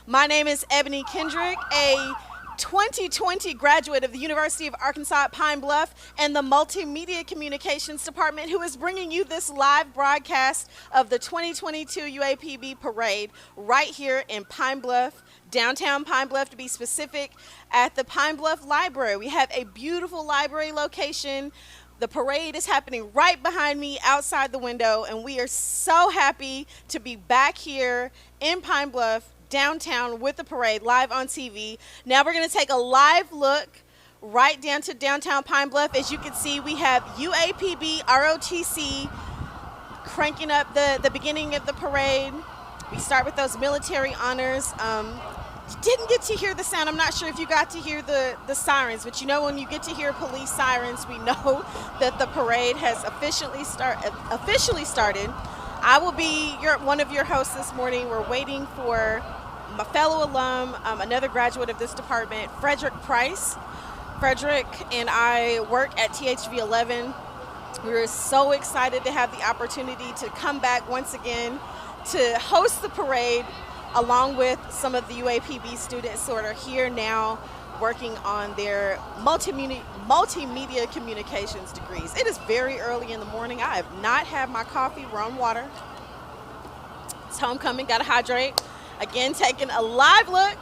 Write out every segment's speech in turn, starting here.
My name is Ebony Kendrick, a 2020 graduate of the University of Arkansas at Pine Bluff and the Multimedia Communications Department, who is bringing you this live broadcast of the 2022 UAPB Parade right here in Pine Bluff, downtown Pine Bluff to be specific, at the Pine Bluff Library. We have a beautiful library location. The parade is happening right behind me outside the window, and we are so happy to be back here in Pine Bluff, downtown with the parade live on TV. Now we're going to take a live look right down to downtown Pine Bluff. As you can see, we have UAPB ROTC cranking up the beginning of the parade. We start with those military honors. Didn't get to hear the sound. I'm not sure if you got to hear the sirens, but you know, when you get to hear police sirens, we know that the parade has officially started. I will be one of your hosts this morning. We're waiting for my fellow alum, another graduate of this department, Frederick Price. Frederick and I work at THV 11. We're so excited to have the opportunity to come back once again to host the parade along with some of the UAPB students who are here now working on their multimedia communications degrees. It is very early in the morning. I have not had my coffee. We're on water. It's homecoming, gotta hydrate. Again, taking a live look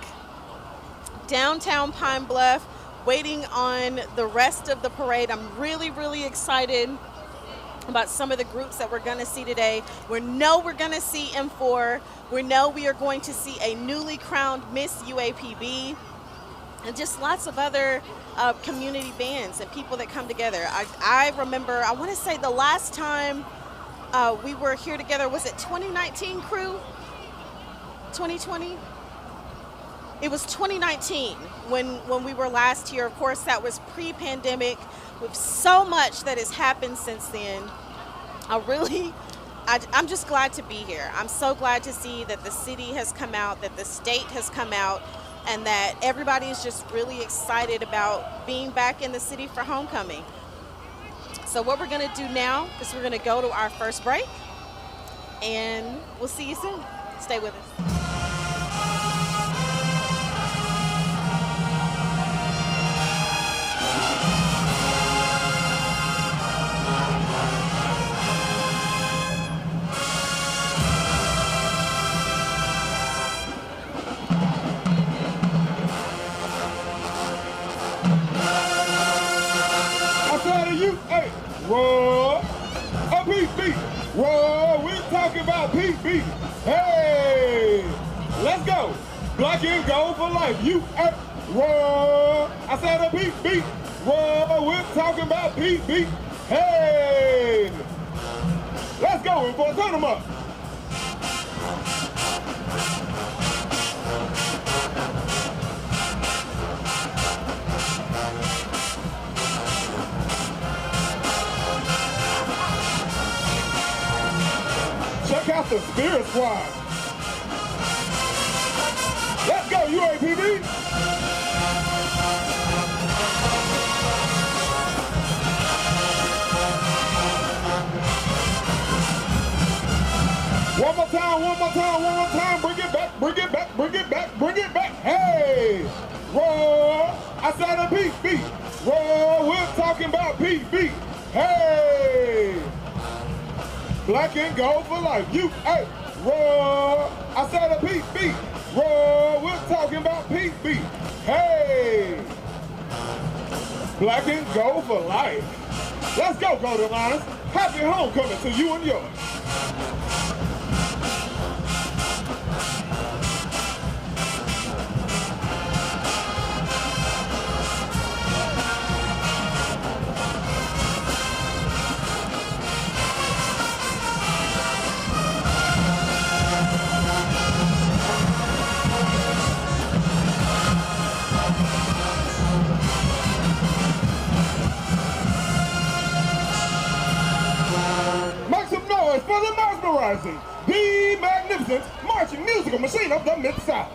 downtown Pine Bluff, waiting on the rest of the parade. I'm really, really excited about some of the groups that we're gonna see today. We know we're gonna see M4. We know we are going to see a newly crowned Miss UAPB, and just lots of other community bands and people that come together. I remember, I want to say the last time we were here together, was it 2019 crew? 2020? It was 2019 when we were last here. Of course, that was pre-pandemic, with so much that has happened since then. I'm just glad to be here. I'm so glad to see that the city has come out, that the state has come out, and that everybody is just really excited about being back in the city for homecoming. So what we're gonna do now is we're gonna go to our first break, and we'll see you soon. Stay with us. Roar, a PB, roar, we're talking about PB. Hey, let's go. Black and gold for life. Roar, I said a PB, roar, we're talking about PB. Hey, let's go, for turn them up. Check out the Spirit Squad. Let's go, UAPB. One more time. Bring it back. Hey, roar. I said a PB. Roar, we're talking about PB. Hey. Black and gold for life. Roar. I said a PB. Roar. We're talking about PB. Hey. Black and gold for life. Let's go, Golden Lions. Happy homecoming to you and yours. For the mesmerizing, the magnificent marching musical machine of the Mid-South.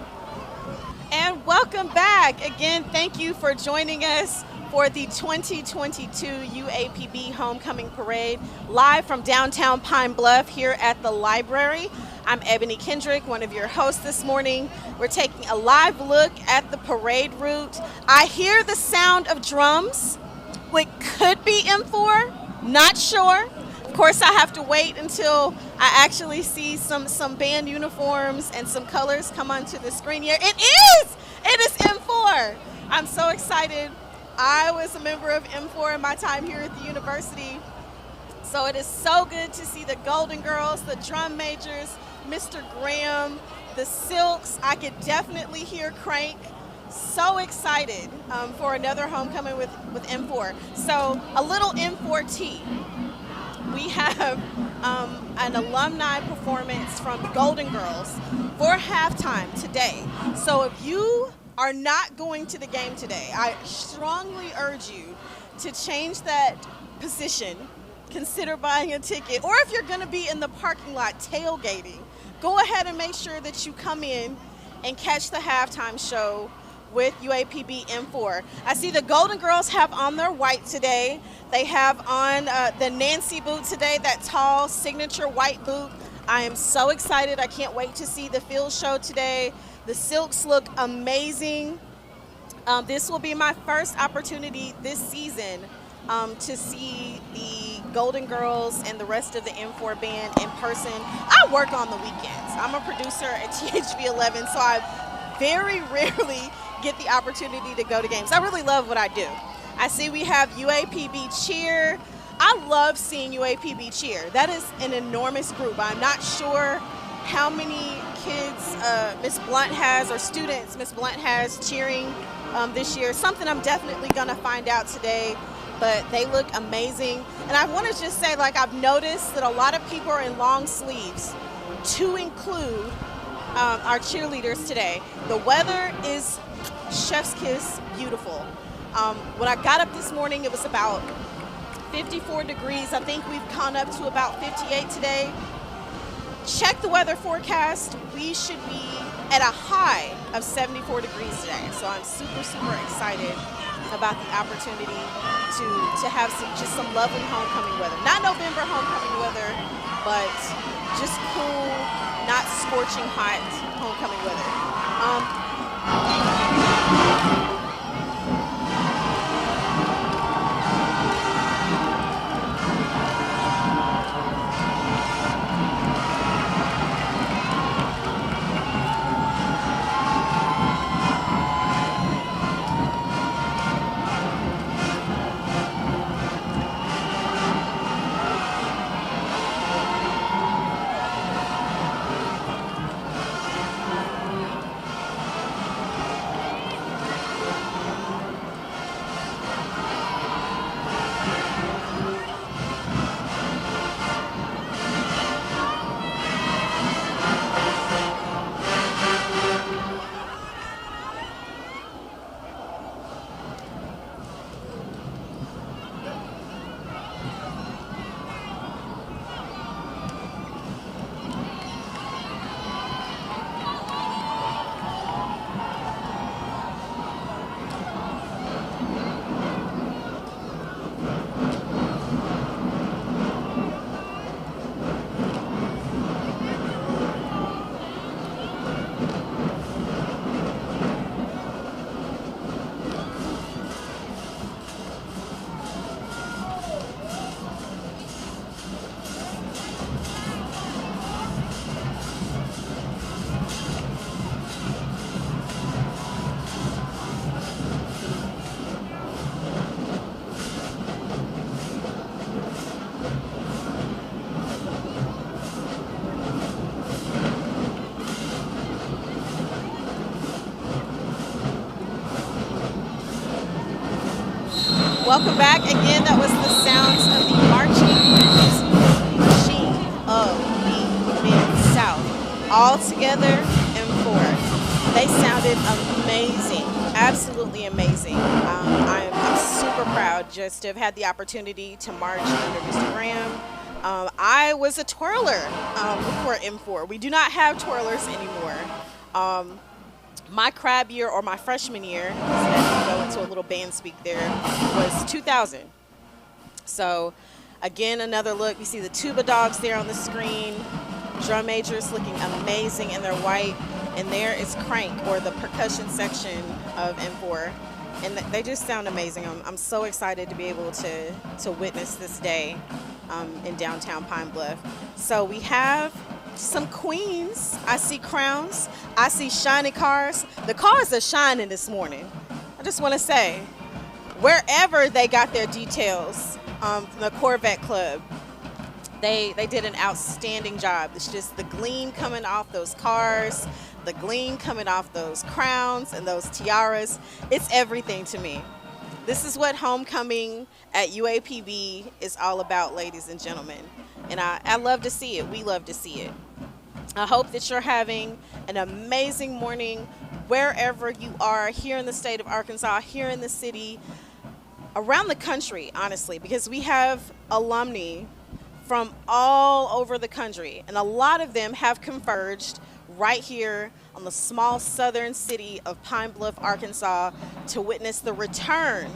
And welcome back. Again, thank you for joining us for the 2022 UAPB Homecoming Parade, live from downtown Pine Bluff here at the library. I'm Ebony Kendrick, one of your hosts this morning. We're taking a live look at the parade route. I hear the sound of drums, which could be M4, not sure. Of course, I have to wait until I actually see some band uniforms and some colors come onto the screen here. It is M4. I'm so excited. I was a member of M4 in my time here at the university. So it is so good to see the Golden Girls, the drum majors, Mr. Graham, the Silks. I could definitely hear Crank. So excited for another homecoming with M4. So a little M4T. We have an alumni performance from the Golden Girls for halftime today. So if you are not going to the game today, I strongly urge you to change that position, consider buying a ticket, or if you're going to be in the parking lot tailgating, go ahead and make sure that you come in and catch the halftime show with UAPB M4. I see the Golden Girls have on their white today. They have on the Nancy boot today, that tall signature white boot. I am so excited. I can't wait to see the field show today. The Silks look amazing. This will be my first opportunity this season to see the Golden Girls and the rest of the M4 band in person. I work on the weekends. I'm a producer at THV 11, so I very rarely get the opportunity to go to games. I really love what I do. I see we have UAPB cheer. I love seeing UAPB cheer. That is an enormous group. I'm not sure how many kids Miss Blunt has, or students Miss Blunt has cheering this year. Something I'm definitely gonna find out today, but they look amazing. And I wanna just say, like, I've noticed that a lot of people are in long sleeves to include our cheerleaders today. The weather is chef's kiss beautiful. When I got up this morning, it was about 54 degrees. I think we've gone up to about 58 today. Check the weather forecast. We should be at a high of 74 degrees today. So I'm super, super excited about the opportunity to have just some lovely homecoming weather. Not November homecoming weather, but just cool, not scorching hot homecoming weather. Welcome back. Again, that was the sounds of the marching machine of the Mid-South. All together and forth. They sounded amazing. Absolutely amazing. I'm super proud just to have had the opportunity to march under Mr. Graham. I was a twirler before M4. We do not have twirlers anymore. My crab year, or my freshman year, as you go to a little band speak there, was 2000. So again, another look. You see the tuba dogs there on the screen. Drum majors looking amazing in their white. And there is Crank, or the percussion section of M4. And they just sound amazing. I'm so excited to be able to witness this day in downtown Pine Bluff. So we have some queens. I see crowns. I see shiny cars. The cars are shining this morning. I just want to say, wherever they got their details, the Corvette Club, they did an outstanding job. It's just the gleam coming off those cars, the gleam coming off those crowns and those tiaras. It's everything to me. This is what homecoming at UAPB is all about, ladies and gentlemen. And I love to see it. We love to see it. I hope that you're having an amazing morning wherever you are, here in the state of Arkansas, here in the city, around the country, honestly, because we have alumni from all over the country, and a lot of them have converged right here on the small southern city of Pine Bluff, Arkansas, to witness the return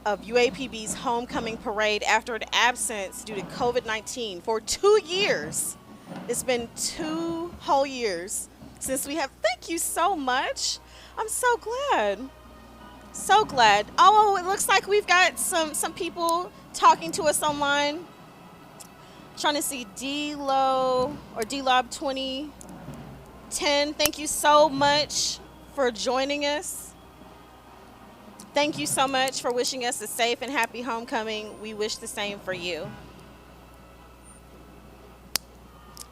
of UAPB's homecoming parade after an absence due to COVID-19 for 2 years. It's been 2 whole years since we have. Thank you so much. I'm so glad. So glad. Oh, it looks like we've got some people talking to us online. Trying to see D-Lo or D-Lob 2010. Thank you so much for joining us. Thank you so much for wishing us a safe and happy homecoming. We wish the same for you.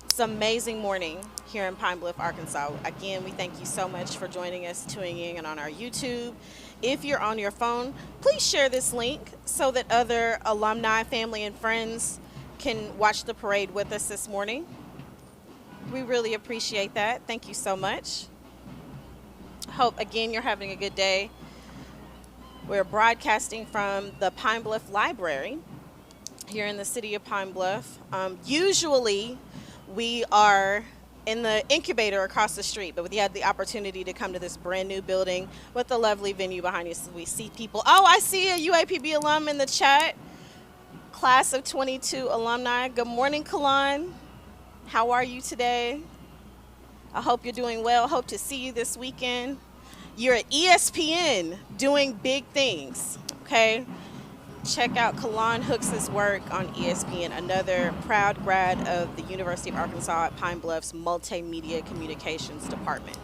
It's an amazing morning here in Pine Bluff, Arkansas. Again, we thank you so much for joining us, tuning in, and on our YouTube. If you're on your phone, please share this link so that other alumni, family, and friends can watch the parade with us this morning. We really appreciate that. Thank you so much. Hope, again, you're having a good day. We're broadcasting from the Pine Bluff Library here in the city of Pine Bluff. Usually, we are in the incubator across the street, but we had the opportunity to come to this brand new building with the lovely venue behind us. We see people. Oh, I see a UAPB alum in the chat. Class of 22 alumni. Good morning, Kalan. How are you today? I hope you're doing well. Hope to see you this weekend. You're at ESPN doing big things, okay? Check out Kalan Hooks' work on ESPN, another proud grad of the University of Arkansas at Pine Bluff's Multimedia Communications Department.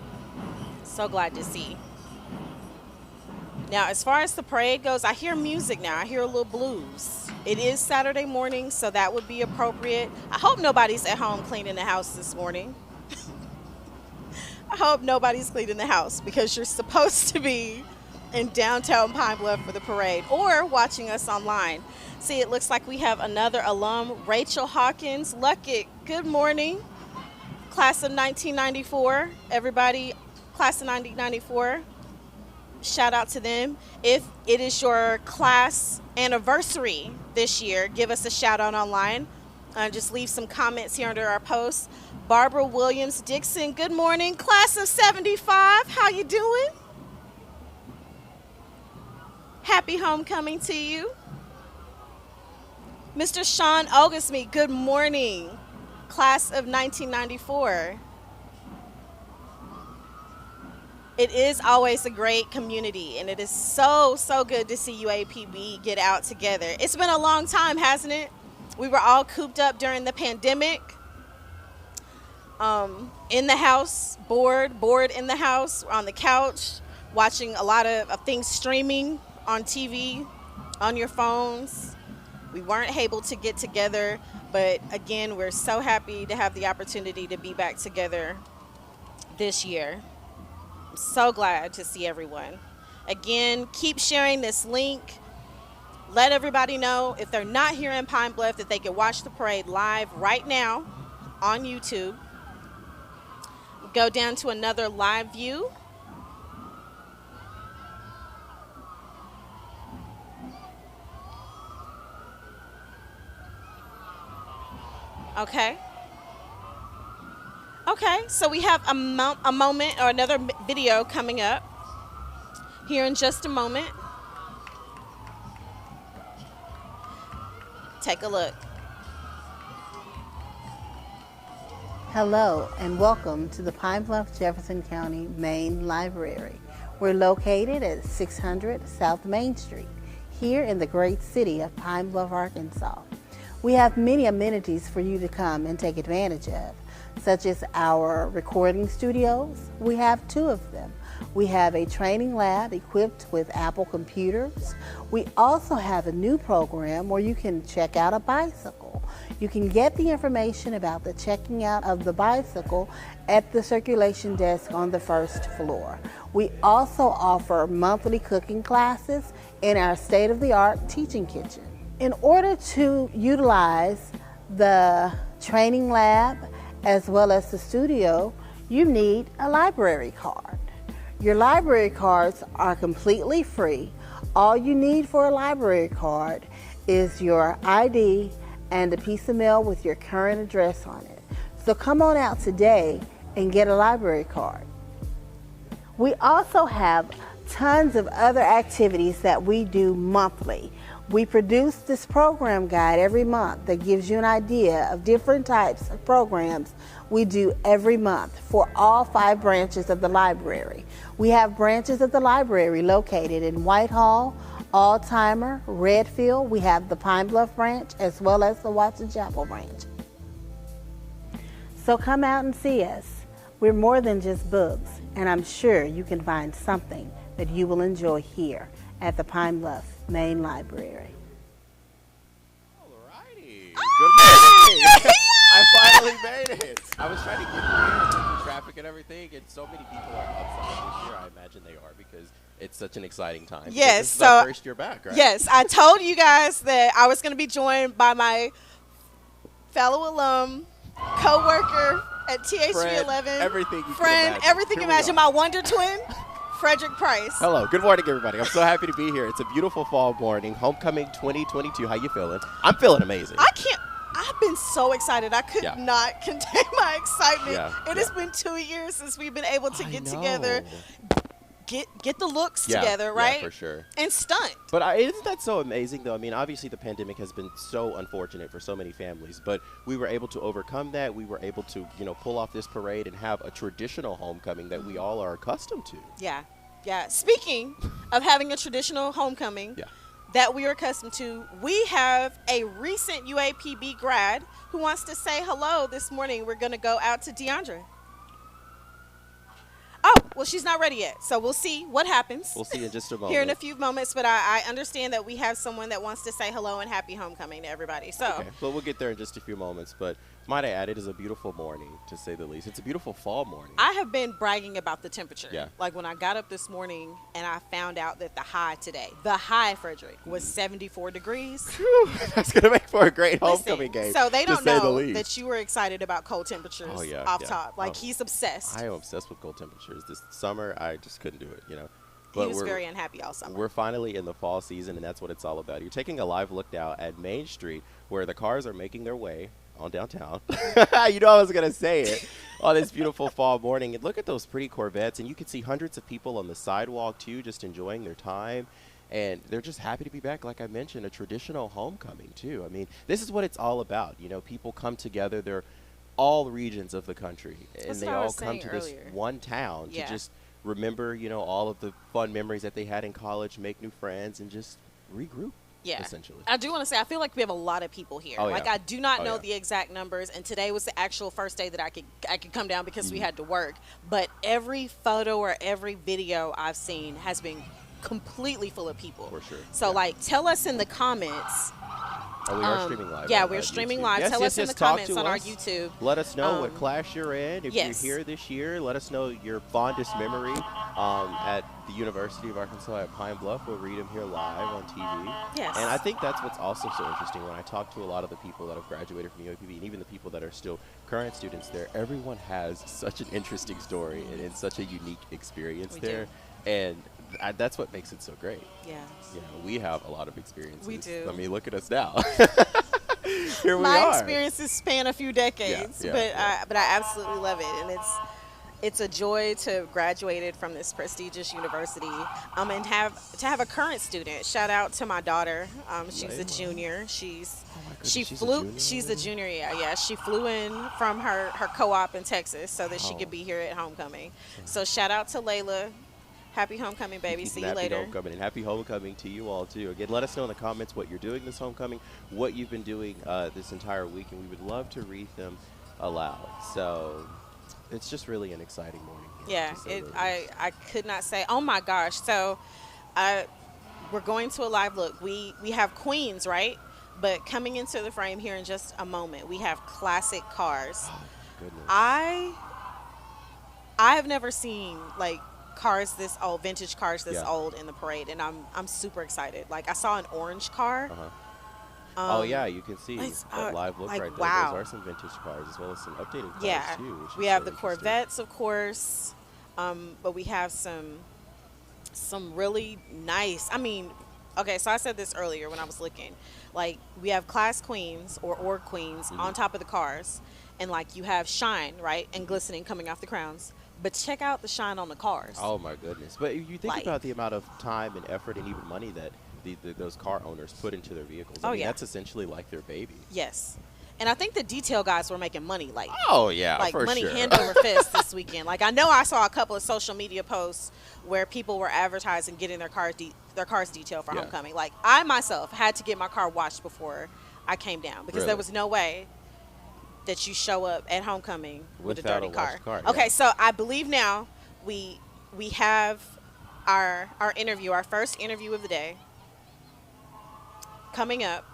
So glad to see. Now, as far as the parade goes, I hear music now. I hear a little blues. It is Saturday morning, so that would be appropriate. I hope nobody's at home cleaning the house this morning. I hope nobody's cleaning the house, because you're supposed to be in downtown Pine Bluff for the parade or watching us online. See, it looks like we have another alum, Rachel Hawkins. Luckett, good morning. Class of 1994. Everybody, class of 1994. Shout out to them. If it is your class anniversary this year, give us a shout out online. Just leave some comments here under our post. Barbara Williams Dixon, good morning. Class of 75, how you doing? Happy homecoming to you. Mr. Sean Oglesby, good morning. Class of 1994. It is always a great community, and it is so good to see UAPB get out together. It's been a long time, hasn't it? We were all cooped up during the pandemic, in the house, bored in the house, on the couch, watching a lot of things streaming on TV, on your phones. We weren't able to get together, but again, we're so happy to have the opportunity to be back together this year. I'm so glad to see everyone. Again, keep sharing this link. Let everybody know, if they're not here in Pine Bluff, that they can watch the parade live right now on YouTube. Go down to another live view. Okay. Okay, so we have a moment or another video coming up. here in just a moment. Take a look. Hello and welcome to the Pine Bluff Jefferson County Main Library. We're located at 600 South Main Street, here in the great city of Pine Bluff, Arkansas. We have many amenities for you to come and take advantage of, such as our recording studios. We have 2 of them. We have a training lab equipped with Apple computers. We also have a new program where you can check out a bicycle. You can get the information about the checking out of the bicycle at the circulation desk on the first floor. We also offer monthly cooking classes in our state-of-the-art teaching kitchen. In order to utilize the training lab as well as the studio, you need a library card. Your library cards are completely free. All you need for a library card is your ID and a piece of mail with your current address on it. So come on out today and get a library card. We also have tons of other activities that we do monthly. We produce this program guide every month that gives you an idea of different types of programs we do every month for all 5 branches of the library. We have branches of the library located in Whitehall, Altimer, Redfield. We have the Pine Bluff branch as well as the Watson Chapel branch. So come out and see us. We're more than just books, and I'm sure you can find something that you will enjoy here at the Pine Bluff Main Library. Alrighty. Good morning. I finally made it. I was trying to get here through traffic and everything, and so many people are outside this year. I imagine they are because it's such an exciting time. Yes, this is so our first year back, right? Yes, I told you guys that I was going to be joined by my fellow alum, co-worker at THV11, everything you friend, can imagine. everything Here we imagine, are. my wonder twin, Frederick Price. Hello, good morning, everybody. I'm so happy to be here. It's a beautiful fall morning, homecoming 2022. How you feeling? I'm feeling amazing. I've been so excited. I could not contain my excitement. Yeah, It has been 2 years since we've been able to get know. together, get the looks together, right? Yeah, for sure. And stunt. But isn't that so amazing, though? I mean, obviously the pandemic has been so unfortunate for so many families, but we were able to overcome that. We were able to, pull off this parade and have a traditional homecoming that we all are accustomed to. Yeah. Speaking of having a traditional homecoming that we are accustomed to, we have a recent UAPB grad who wants to say hello this morning. We're going to go out to DeAndre. Oh, well, she's not ready yet, so we'll see what happens. We'll see in just a moment. Here in a few moments, but I understand that we have someone that wants to say hello and happy homecoming to everybody. So, okay, well, we'll get there in just a few moments, but might I add, it is a beautiful morning, to say the least. It's a beautiful fall morning. I have been bragging about the temperature. Yeah. Like when I got up this morning and I found out that the high today, Frederick, was 74 degrees. Whew, that's going to make for a great homecoming game. So they don't to say the know least. that you were excited about cold temperatures off top. Like he's obsessed. I am obsessed with cold temperatures. This summer, I just couldn't do it, But he was very unhappy all summer. We're finally in the fall season, and that's what it's all about. You're taking a live look now at Main Street, where the cars are making their way on downtown. I was going to say it on this beautiful fall morning. And look at those pretty Corvettes, and you can see hundreds of people on the sidewalk, too, just enjoying their time. And they're just happy to be back, like I mentioned, a traditional homecoming, too. I mean, this is what it's all about. People come together. They're all regions of the country, and they all come to this one town to just remember, all of the fun memories that they had in college, make new friends, and just regroup. Yeah, essentially. I do want to say I feel like we have a lot of people here. Oh, like I do not know the exact numbers, and today was the actual first day that I could come down because we had to work. But every photo or every video I've seen has been completely full of people. For sure. So like, tell us in the comments. Oh, we are streaming live. Yeah, we're streaming live. Yes, Tell us in the comments on our YouTube. Let us know what class you're in. If yes. you're here this year, let us know your fondest memory at the University of Arkansas at Pine Bluff. We'll read them here live on TV. Yes. And I think that's what's also so interesting. When I talk to a lot of the people that have graduated from UAPB, and even the people that are still current students there, everyone has such an interesting story and such a unique experience there. And that's what makes it so great. Yeah. We have a lot of experiences. We do. I mean, look at us now. Here we My are. experiences span a few decades, but I absolutely love it, and It's a joy to have graduated from this prestigious university, and have a current student. Shout out to my daughter. She's a Layla. junior. Oh my goodness, She she's a flew. junior She's a already? junior. Yeah. She flew in from her co-op in Texas so that she Wow. could be here at homecoming. So shout out to Layla. Happy homecoming, baby. See you Happy later. homecoming, and happy homecoming to you all too. Again, let us know in the comments what you're doing this homecoming, what you've been doing this entire week, and we would love to read them aloud. So it's just really an exciting morning here, Yeah, to say the least. I could not say. Oh my gosh! So, I we're going to a live look. We have queens, right? But coming into the frame here in just a moment, we have classic cars. Oh, goodness. I have never seen like cars this old, vintage cars this Yeah. old in the parade, and I'm super excited. Like I saw an orange car. Uh-huh. Oh yeah, you can see it's, that live look like, right there. wow. Those are some vintage cars as well as some updated cars Yeah, too. Which we is have so the interesting. Corvettes, of course, but we have some really nice. I mean, okay, so I said this earlier when I was looking. Like we have class queens or queens Mm-hmm. on top of the cars, and like you have shine, right, and glistening coming off the crowns. But check out the shine on the cars. Oh my goodness! But you think Like- about the amount of time and effort and even money that those car owners put into their vehicles. I Oh, mean, yeah. that's essentially like their baby. Yes, and I think the detail guys were making money, Oh yeah, like for money sure. hand over fist this weekend. Like I know I saw a couple of social media posts where people were advertising getting their cars detailed for Yeah. homecoming. Like I myself had to get my car washed before I came down because there Really? was no way that you show up at homecoming with a Without dirty a washed car, Okay, yeah. so I believe now we have our interview, our first interview of the day coming up.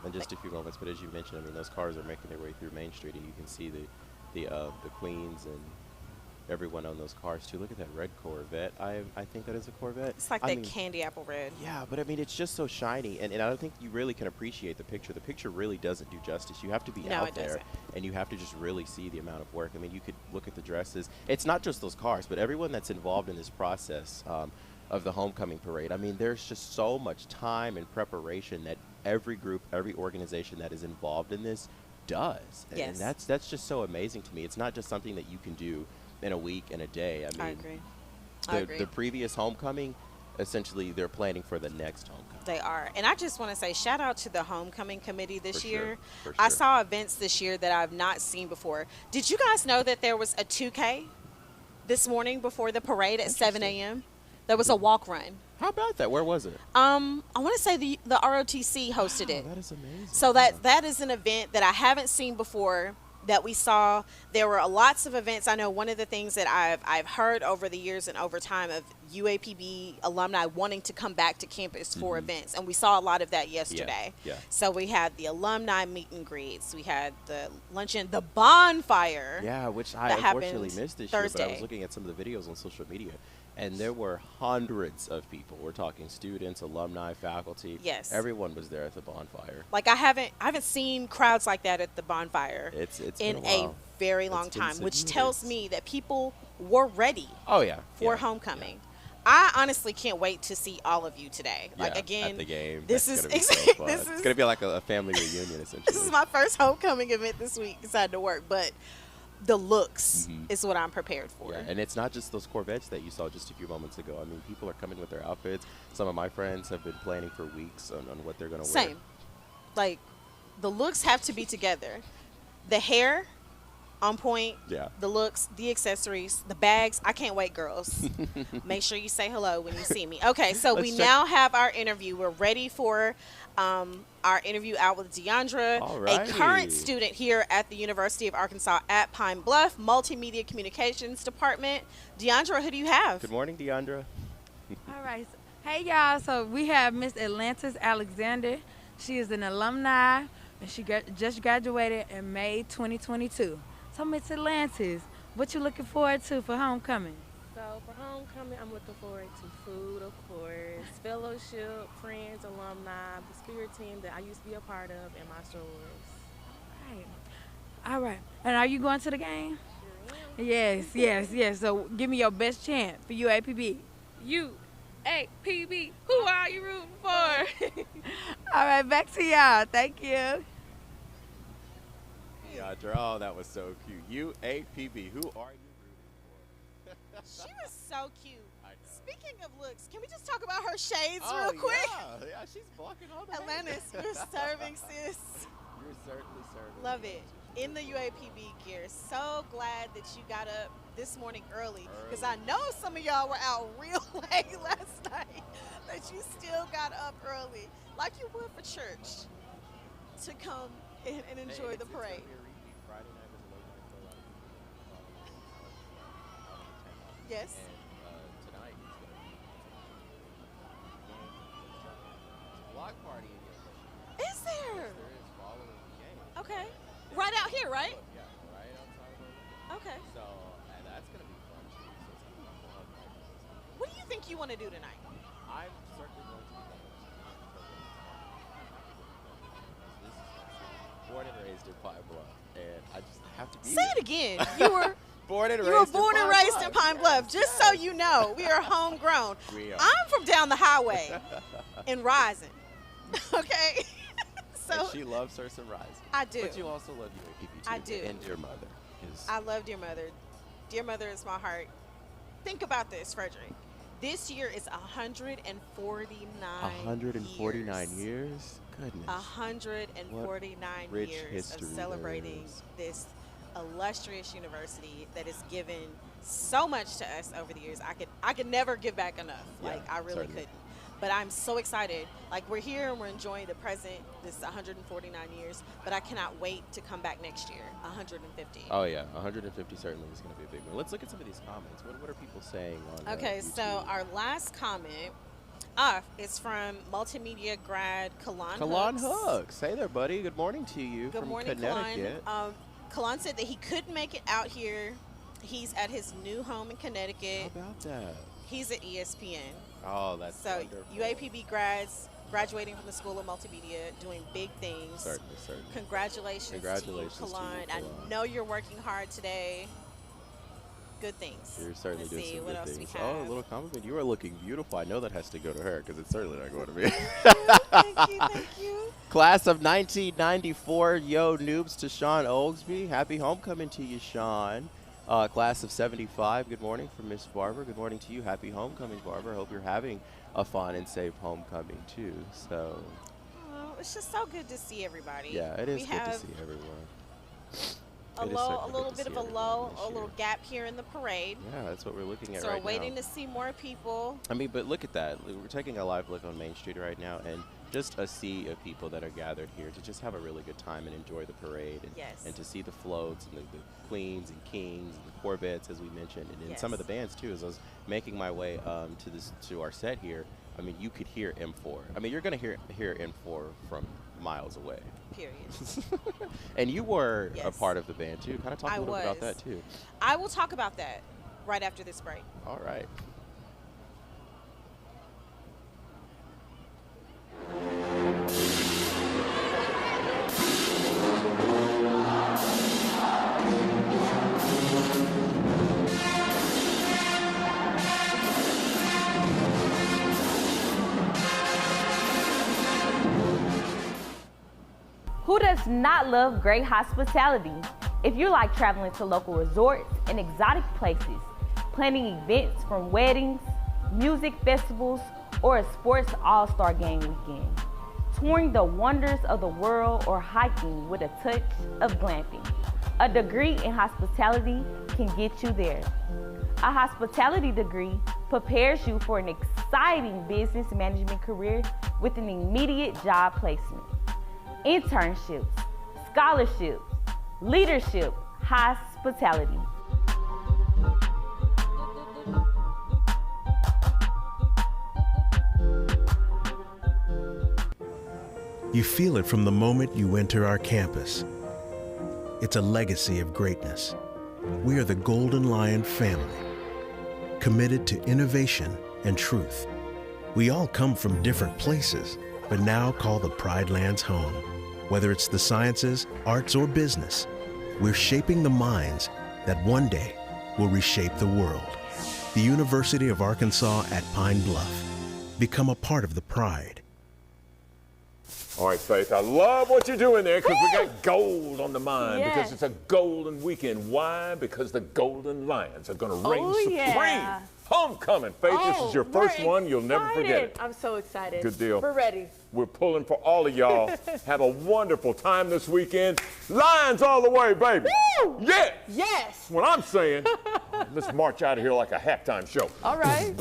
in just a few moments. But as you mentioned, I mean, those cars are making their way through Main Street, and you can see the queens and everyone on those cars too. Look at that red Corvette. I think that is a Corvette. It's like I that mean, candy apple red. Yeah, but I mean, it's just so shiny, and I don't think you really can appreciate the picture. The picture really doesn't do justice. You have to be No, out it there, doesn't. and you have to just really see the amount of work. I mean, you could look at the dresses. It's not just those cars, but everyone that's involved in this process of the homecoming parade. I mean, there's just so much time and preparation that every group, every organization that is involved in this does. Yes. And that's just so amazing to me. It's not just something that you can do in a week, in a day. I mean, I agree. I agree. the previous homecoming, essentially, they're planning for the next homecoming. They are. And I just want to say shout out to the homecoming committee this For year. sure, for I sure. saw events this year that I've not seen before. Did you guys know that there was a 2K this morning before the parade at 7 a.m.? There was a walk run. How about that? Where was it? I want to say the ROTC hosted it. Oh, that is amazing. So that is an event that I haven't seen before that we saw. There were lots of events. I know one of the things that I've heard over the years and over time of UAPB alumni wanting to come back to campus for events, and we saw a lot of that yesterday. yeah. So we had the alumni meet and greets, we had the luncheon, the bonfire. Yeah, which I that unfortunately happened missed this year, but I Thursday. was looking at some of the videos on social media, and there were hundreds of people. We're talking students, alumni, faculty. Yes. Everyone was there at the bonfire. Like I haven't seen crowds like that at the bonfire It's in been a while. very long It's been time, some which tells years. me that people were ready Oh, yeah. for yeah, homecoming. I honestly can't wait to see all of you today. Yeah, Like again, at the game. this That's is gonna be so fun. this It's is gonna be like a family reunion, essentially. this is my first homecoming event this week. Decided to work, but the looks is what I'm prepared for. Yeah, and it's not just those Corvettes that you saw just a few moments ago. I mean, people are coming with their outfits. Some of my friends have been planning for weeks on what they're going to wear. Same. Like the looks have to be together. The hair on point. Yeah. The looks, the accessories, the bags. I can't wait, girls. Make sure you say hello when you see me. Okay, so we Let's check- now have our interview. We're ready for our interview out with Deandra, a Alrighty. current student here at the University of Arkansas at Pine Bluff, Multimedia Communications Department. Deandra, who do you have? Good morning, Deandra. All right. Hey, y'all. So we have Miss Atlantis Alexander. She is an alumni, and she just graduated in May 2022. So, Miss Atlantis, what you looking forward to for homecoming? So for homecoming, I'm looking forward to food, of course, fellowship, friends, alumni, the spirit team that I used to be a part of, and my sorors. Right. All right. And are you going to the game? Yes. So give me your best chant for UAPB. UAPB, who are you rooting for? All right, back to y'all. Thank you. Deandra, oh, that was so cute. UAPB, who are you rooting for? She was so cute. I know. Speaking of looks, can we just talk about her shades Oh, real quick? Yeah, she's blocking all the Atlantis, you're serving, sis. You're certainly serving. Love it. In the UAPB gear. So glad that you got up this morning early. Because I know some of y'all were out real late last night. That you still got up early. Like you would for church. To come and enjoy the parade. It's gonna be a repeat. Friday night was a late night for a lot of people. Yes. And tonight is going to be a block party in your Is there? There is following the game. Okay. Right out here, right? Yeah, right outside of Alumni. Okay. So, and that's going to be fun too. So it's going to be a fun night. What do you think you want to do tonight? I'm certainly going to be there. This is my city. Born and raised in Pine Bluff, and I just have to be Say it again. You were born and you raised were born in and Pine raised Bluff. in Pine Bluff. Just so you know, we are homegrown. We are. I'm from down the highway in Rising. Okay. So And she loves her some Rising. I do. But you also love UAPB too. I do. And Dear Mother. I love Dear Mother. Dear Mother is my heart. Think about this, Frederick. This year is 149 149 years? Goodness. 149 rich years of history celebrating there is. this illustrious university that has given so much to us over the years. I could never give back enough. Yeah, Like I really certainly. couldn't. But I'm so excited. Like we're here and we're enjoying the present, this 149 years, but I cannot wait to come back next year, 150. Oh, yeah. 150 certainly is going to be a big one. Let's look at some of these comments. What are people saying on Okay, so YouTube? our last comment is from multimedia grad Kalan Kalan Hooks. Hey there, buddy. Good morning to you Good from morning, Connecticut. Kalan. Kalan said that he couldn't make it out here. He's at his new home in Connecticut. How about that? He's at ESPN. Oh, that's So wonderful. UAPB grads graduating from the School of Multimedia, doing big things. Certainly. Congratulations, Congratulations to you, to you, Kalan. Kalan. I know you're working hard today. Good things. You're certainly Let's doing see, some what good else things. we Oh, have. a little compliment. You are looking beautiful. I know that has to go to her because it's certainly not going to me. Thank you. Class of 1994, yo noobs to Sean Oglesby. Happy homecoming to you, Sean. Class of 75, good morning from Miss Barber. Good morning to you. Happy homecoming, Barber. Hope you're having a fun and safe homecoming, too. So, Oh, it's just so good to see everybody. yeah, it is We good to have see everyone. a It is low, a certainly good little to bit see of a everyone low, this a little year. gap here in the parade. Yeah, that's what we're looking at So right we're waiting now. to see more people. I mean, but look at that. We're taking a live look on Main Street right now, and just a sea of people that are gathered here to just have a really good time and enjoy the parade, and, Yes. and to see the floats and the queens and kings and the Corvettes, as we mentioned, and then some of the Yes. bands too. As I was making my way to our set here, I mean, you could hear M4. I mean, you're gonna hear M4 from miles away. Period. And you were a Yes. part of the band too. Kind of talk I a little bit about was. that too. I will talk about that right after this break. All right. Who does not love great hospitality? If you like traveling to local resorts and exotic places, planning events from weddings, music festivals, or a sports all-star game weekend, touring the wonders of the world, or hiking with a touch of glamping, a degree in hospitality can get you there. A hospitality degree prepares you for an exciting business management career with an immediate job placement. Internships, scholarships, leadership, hospitality. You feel it from the moment you enter our campus. It's a legacy of greatness. We are the Golden Lion family, committed to innovation and truth. We all come from different places, but now call the Pride Lands home. Whether it's the sciences, arts, or business, we're shaping the minds that one day will reshape the world. The University of Arkansas at Pine Bluff. Become a part of the pride. All right, Faith, I love what you're doing there because we got gold on the mind because it's a golden weekend. Why? Because the Golden Lions are going to reign supreme. Yeah. Homecoming, Faith. This is your first one. You'll never forget it. I'm so excited. Good deal. We're ready. We're pulling for all of y'all. Have a wonderful time this weekend. Lions all the way, baby. Woo! Yes. Yes. What I'm saying. Let's march out of here like a halftime show. All right.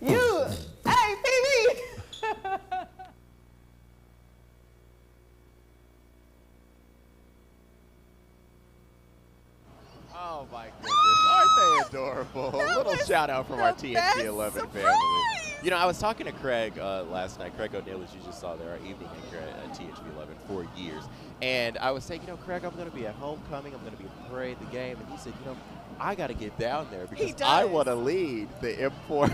You. Hey, Phoebe. Oh my goodness, aren't they adorable? A little shout out from our THV11 family. You know, I was talking to Craig last night. Craig O'Neill, as you just saw there, our evening anchor at THV11 for years. And I was saying, you know, Craig, I'm going to be at homecoming. I'm going to be at the parade, the game. And he said, you know, I got to get down there because I want to lead the M4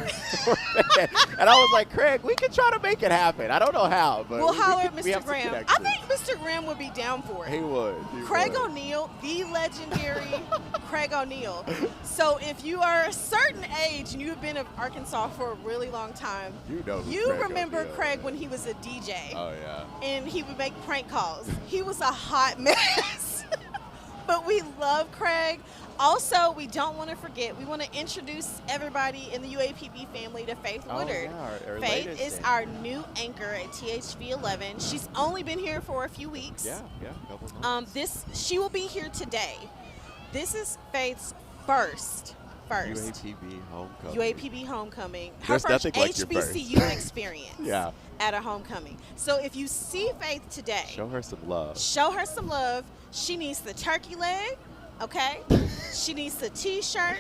band. And I was like, Craig, we can try to make it happen. I don't know how, but we'll holler at we Mr. have some Graham. I connections. think Mr. Graham would be down for it. He would. Craig O'Neill, the legendary Craig O'Neill. So if you are a certain age and you have been in Arkansas for a really long time, you remember Craig when he was a DJ. Oh, yeah. And he would make prank calls. He was a hot mess. But we love Craig. Also, we don't want to forget, we want to introduce everybody in the UAPB family to Faith Woodard. Yeah, our Faith is our new anchor at THV11. She's only been here for a few weeks. Yeah, a couple months. She will be here today. This is Faith's first UAPB homecoming. UAPB homecoming. Her There's first nothing like your HBCU experience Yeah. at a homecoming. So if you see Faith today, Show her some love. show her some love. She needs the turkey leg, okay? She needs the T-shirt.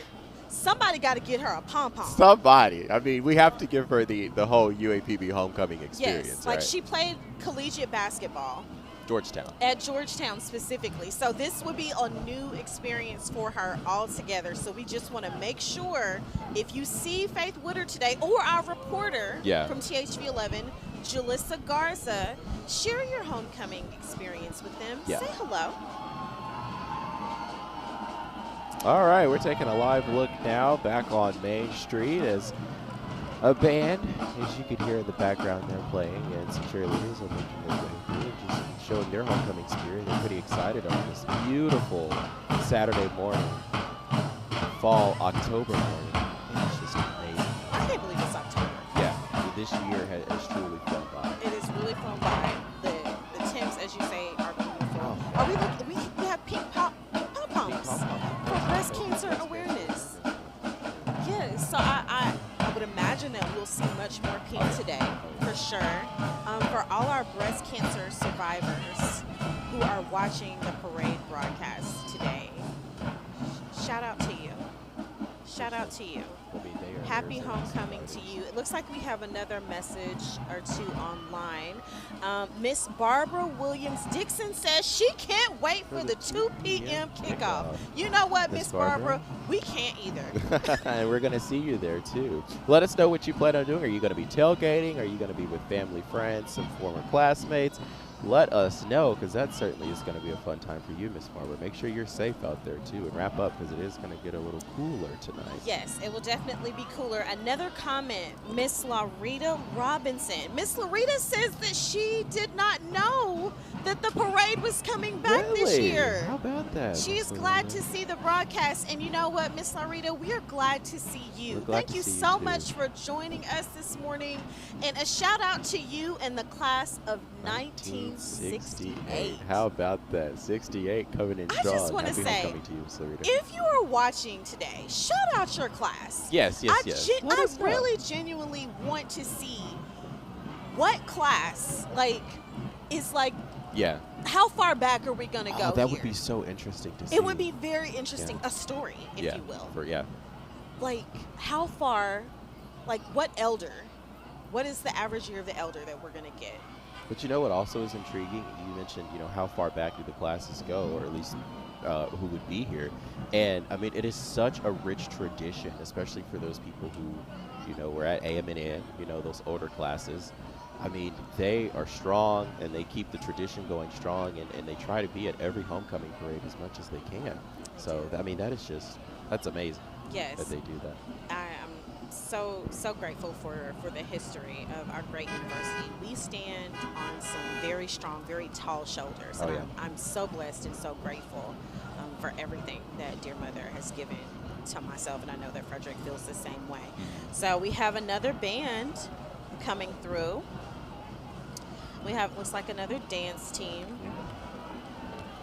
Somebody got to get her a pom-pom. Somebody. I mean, we have to give her the whole UAPB homecoming experience, Yes, like right? she played collegiate basketball Georgetown. at Georgetown specifically. So this would be a new experience for her altogether. So we just want to make sure if you see Faith Woodard today or our reporter from THV11, Jalissa Garza, share your homecoming experience with them. Yeah. Say hello. All right, we're taking a live look now back on Main Street as a band, as you could hear in the background, they're playing, and some cheerleaders are making their way through, just showing their homecoming spirit. They're pretty excited on this beautiful Saturday morning, fall October morning. It's just amazing. I can't believe it's October. Yeah, this year has truly flown by. It is really flown by. The temps, as you say, are beautiful. Oh. Are we looking? We have pink pom-poms for breast cancer awareness. Yes, so I would imagine that we'll see much more pink today, for sure. For all our breast cancer survivors who are watching the parade broadcast today, shout out to you. Shout out to you. Happy homecoming to you. It looks like we have another message or two online. Miss Barbara Williams-Dixon says she can't wait for the 2 p.m. kickoff. You know what, Miss Barbara? We can't either. And we're going to see you there, too. Let us know what you plan on doing. Are you going to be tailgating? Are you going to be with family, friends, some former classmates? Let us know, because that certainly is going to be a fun time for you, Miss Barbara. Make sure you're safe out there, too, and wrap up, because it is going to get a little cooler tonight. Yes, it will definitely be cooler. Another comment, Miss Larita Robinson. Miss Larita says that she did not know that the parade was coming back this year. How about that? She is glad to see the broadcast. And you know what, Miss Larita, we are glad to see you. Thank you so much for joining us this morning. And a shout out to you and the class of 1968. How about that? 68 coming in strong. I just want to Happy say, homecoming to you, Miss Larita. if you are watching today, shout out your class. Yes. Let I us know. really genuinely want to see what class, is Yeah. how far back are we going to go That here? would be so interesting to see. It would be very interesting. A story, if you will. How far, what elder, what is the average year of the elder that we're going to get? But you know what also is intriguing? You mentioned, how far back do the classes go, or at least who would be here. And, I mean, it is such a rich tradition, especially for those people who, were at AM&N, those older classes. I mean, they are strong, and they keep the tradition going strong, and they try to be at every homecoming parade as much as they can. So, I mean, that's amazing Yes. that they do that. I am so grateful for the history of our great university. We stand on some very strong, very tall shoulders. Oh, And yeah. I'm so blessed and so grateful for everything that dear mother has given to myself, and I know that Frederick feels the same way. So we have another band coming through. We have, looks like, another dance team.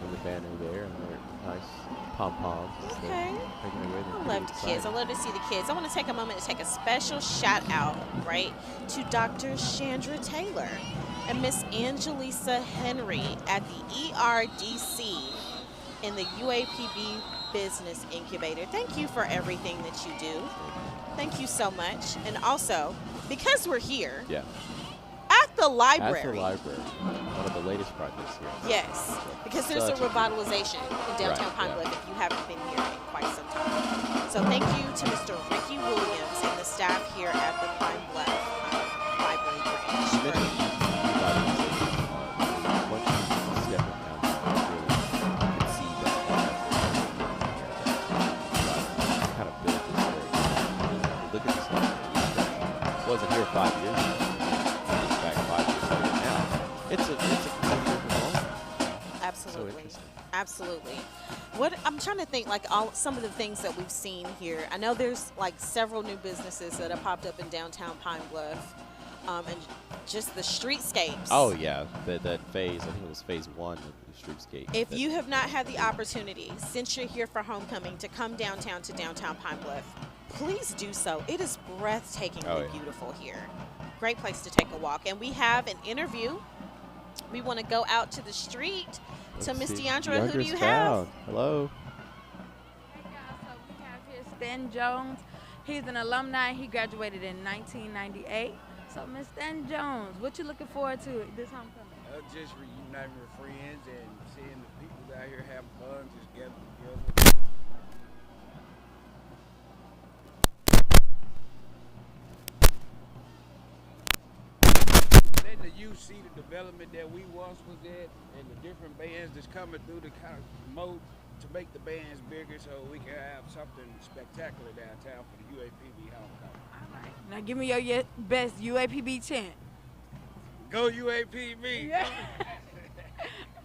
And the banner there, and their nice pom-poms. Okay. I love the kids. I love to see the kids. I want to take a moment to take a special shout out, right, to Dr. Chandra Taylor and Miss Angelisa Henry at the ERDC in the UAPB Business Incubator. Thank you for everything that you do. Thank you so much. And also, because we're here Yeah. at the library. At the library. One of the latest projects here. Yes, because there's a Such a- revitalization in downtown Right, Pine yeah. Bluff if you haven't been here in quite some time. So thank you to Mr. Ricky Williams and the staff here at the Pine Bluff Library Branch. You mentioned revitalization. Once you step in down there, you can see that kind of built this very. Look at this library. Wasn't here 5 years ago. It's back 5 years ago now. It's a culture development. So Absolutely. interesting. Absolutely. What I'm trying to think, like some of the things that we've seen here. I know there's like several new businesses that have popped up in downtown Pine Bluff, and just the streetscapes. Oh yeah, that phase. I think it was phase 1 of the streetscape. If you have not had the opportunity, since you're here for homecoming, to come downtown to downtown Pine Bluff, please do so. It is breathtakingly Oh, yeah. beautiful here. Great place to take a walk. And we have an interview. We want to go out to the street to Miss Deandra. Who do you have? Hello. Hey guys, so we have here Stan Jones. He's an alumni. He graduated in 1998. So Miss Stan Jones, what you looking forward to this homecoming? Just reuniting with friends and seeing the people out here having fun, just gathering together. Letting the youth see the development that we once was at and the different bands that's coming through to kind of promote to make the bands bigger so we can have something spectacular downtown for the UAPB homecoming. All right. Now give me your best UAPB chant. Go UAPB! Yeah.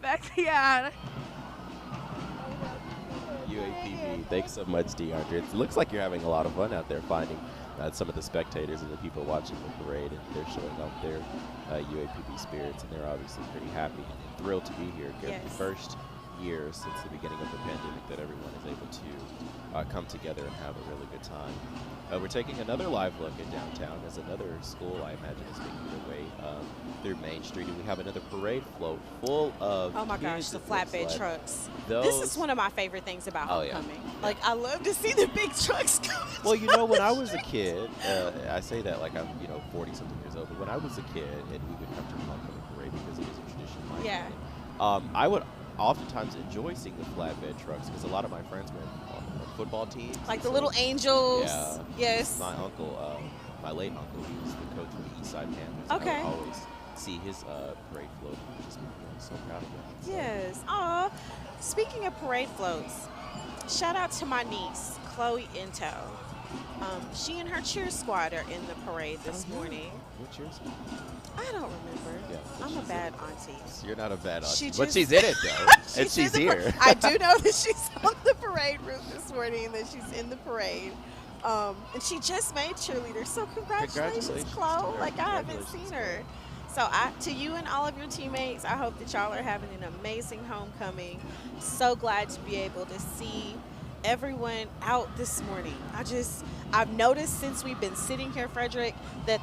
Back to y'all. UAPB. Thanks so much, DeAndre. It looks like you're having a lot of fun out there finding some of the spectators and the people watching the parade, and they're showing off their UAPB spirits, and they're obviously pretty happy and thrilled to be here. Yes. The first year since the beginning of the pandemic that everyone is able to come together and have a really good time. We're taking another live look at downtown as another school, I imagine, is making their way through Main Street. And we have another parade float full of Oh my gosh, kids, the it looks flatbed like. trucks. Those, This is one of my favorite things about Oh, yeah. homecoming. Like, I love to see the big trucks coming. well, you know, when I was a kid, I say that like I'm, 40-something years old, but when I was a kid and we would come to the homecoming parade because it is a tradition, in my Yeah. opinion, I would oftentimes enjoy seeing the flatbed trucks because a lot of my friends were on football teams. Like and the so- little angels. Yeah. Yes. My uncle, my late uncle, he was the coach for the East Side Panthers. Okay. I would always see his parade float. And just be so proud of him. So, Yes. Aw. Speaking of parade floats, shout out to my niece, Chloe Into. She and her cheer squad are in the parade this morning. What yours? I don't remember. Yeah, but I'm a she's bad auntie. You're not a bad auntie, She but just- she's in it though, and in she's the here. I do know that she's on the parade route this morning and that she's in the parade. And she just made cheerleader. So congratulations, Congratulations Chloe. to her. Like, I haven't Congratulations seen to her. her. So to you and all of your teammates, I hope that y'all are having an amazing homecoming. So glad to be able to see everyone out this morning. I've noticed since we've been sitting here, Frederick, that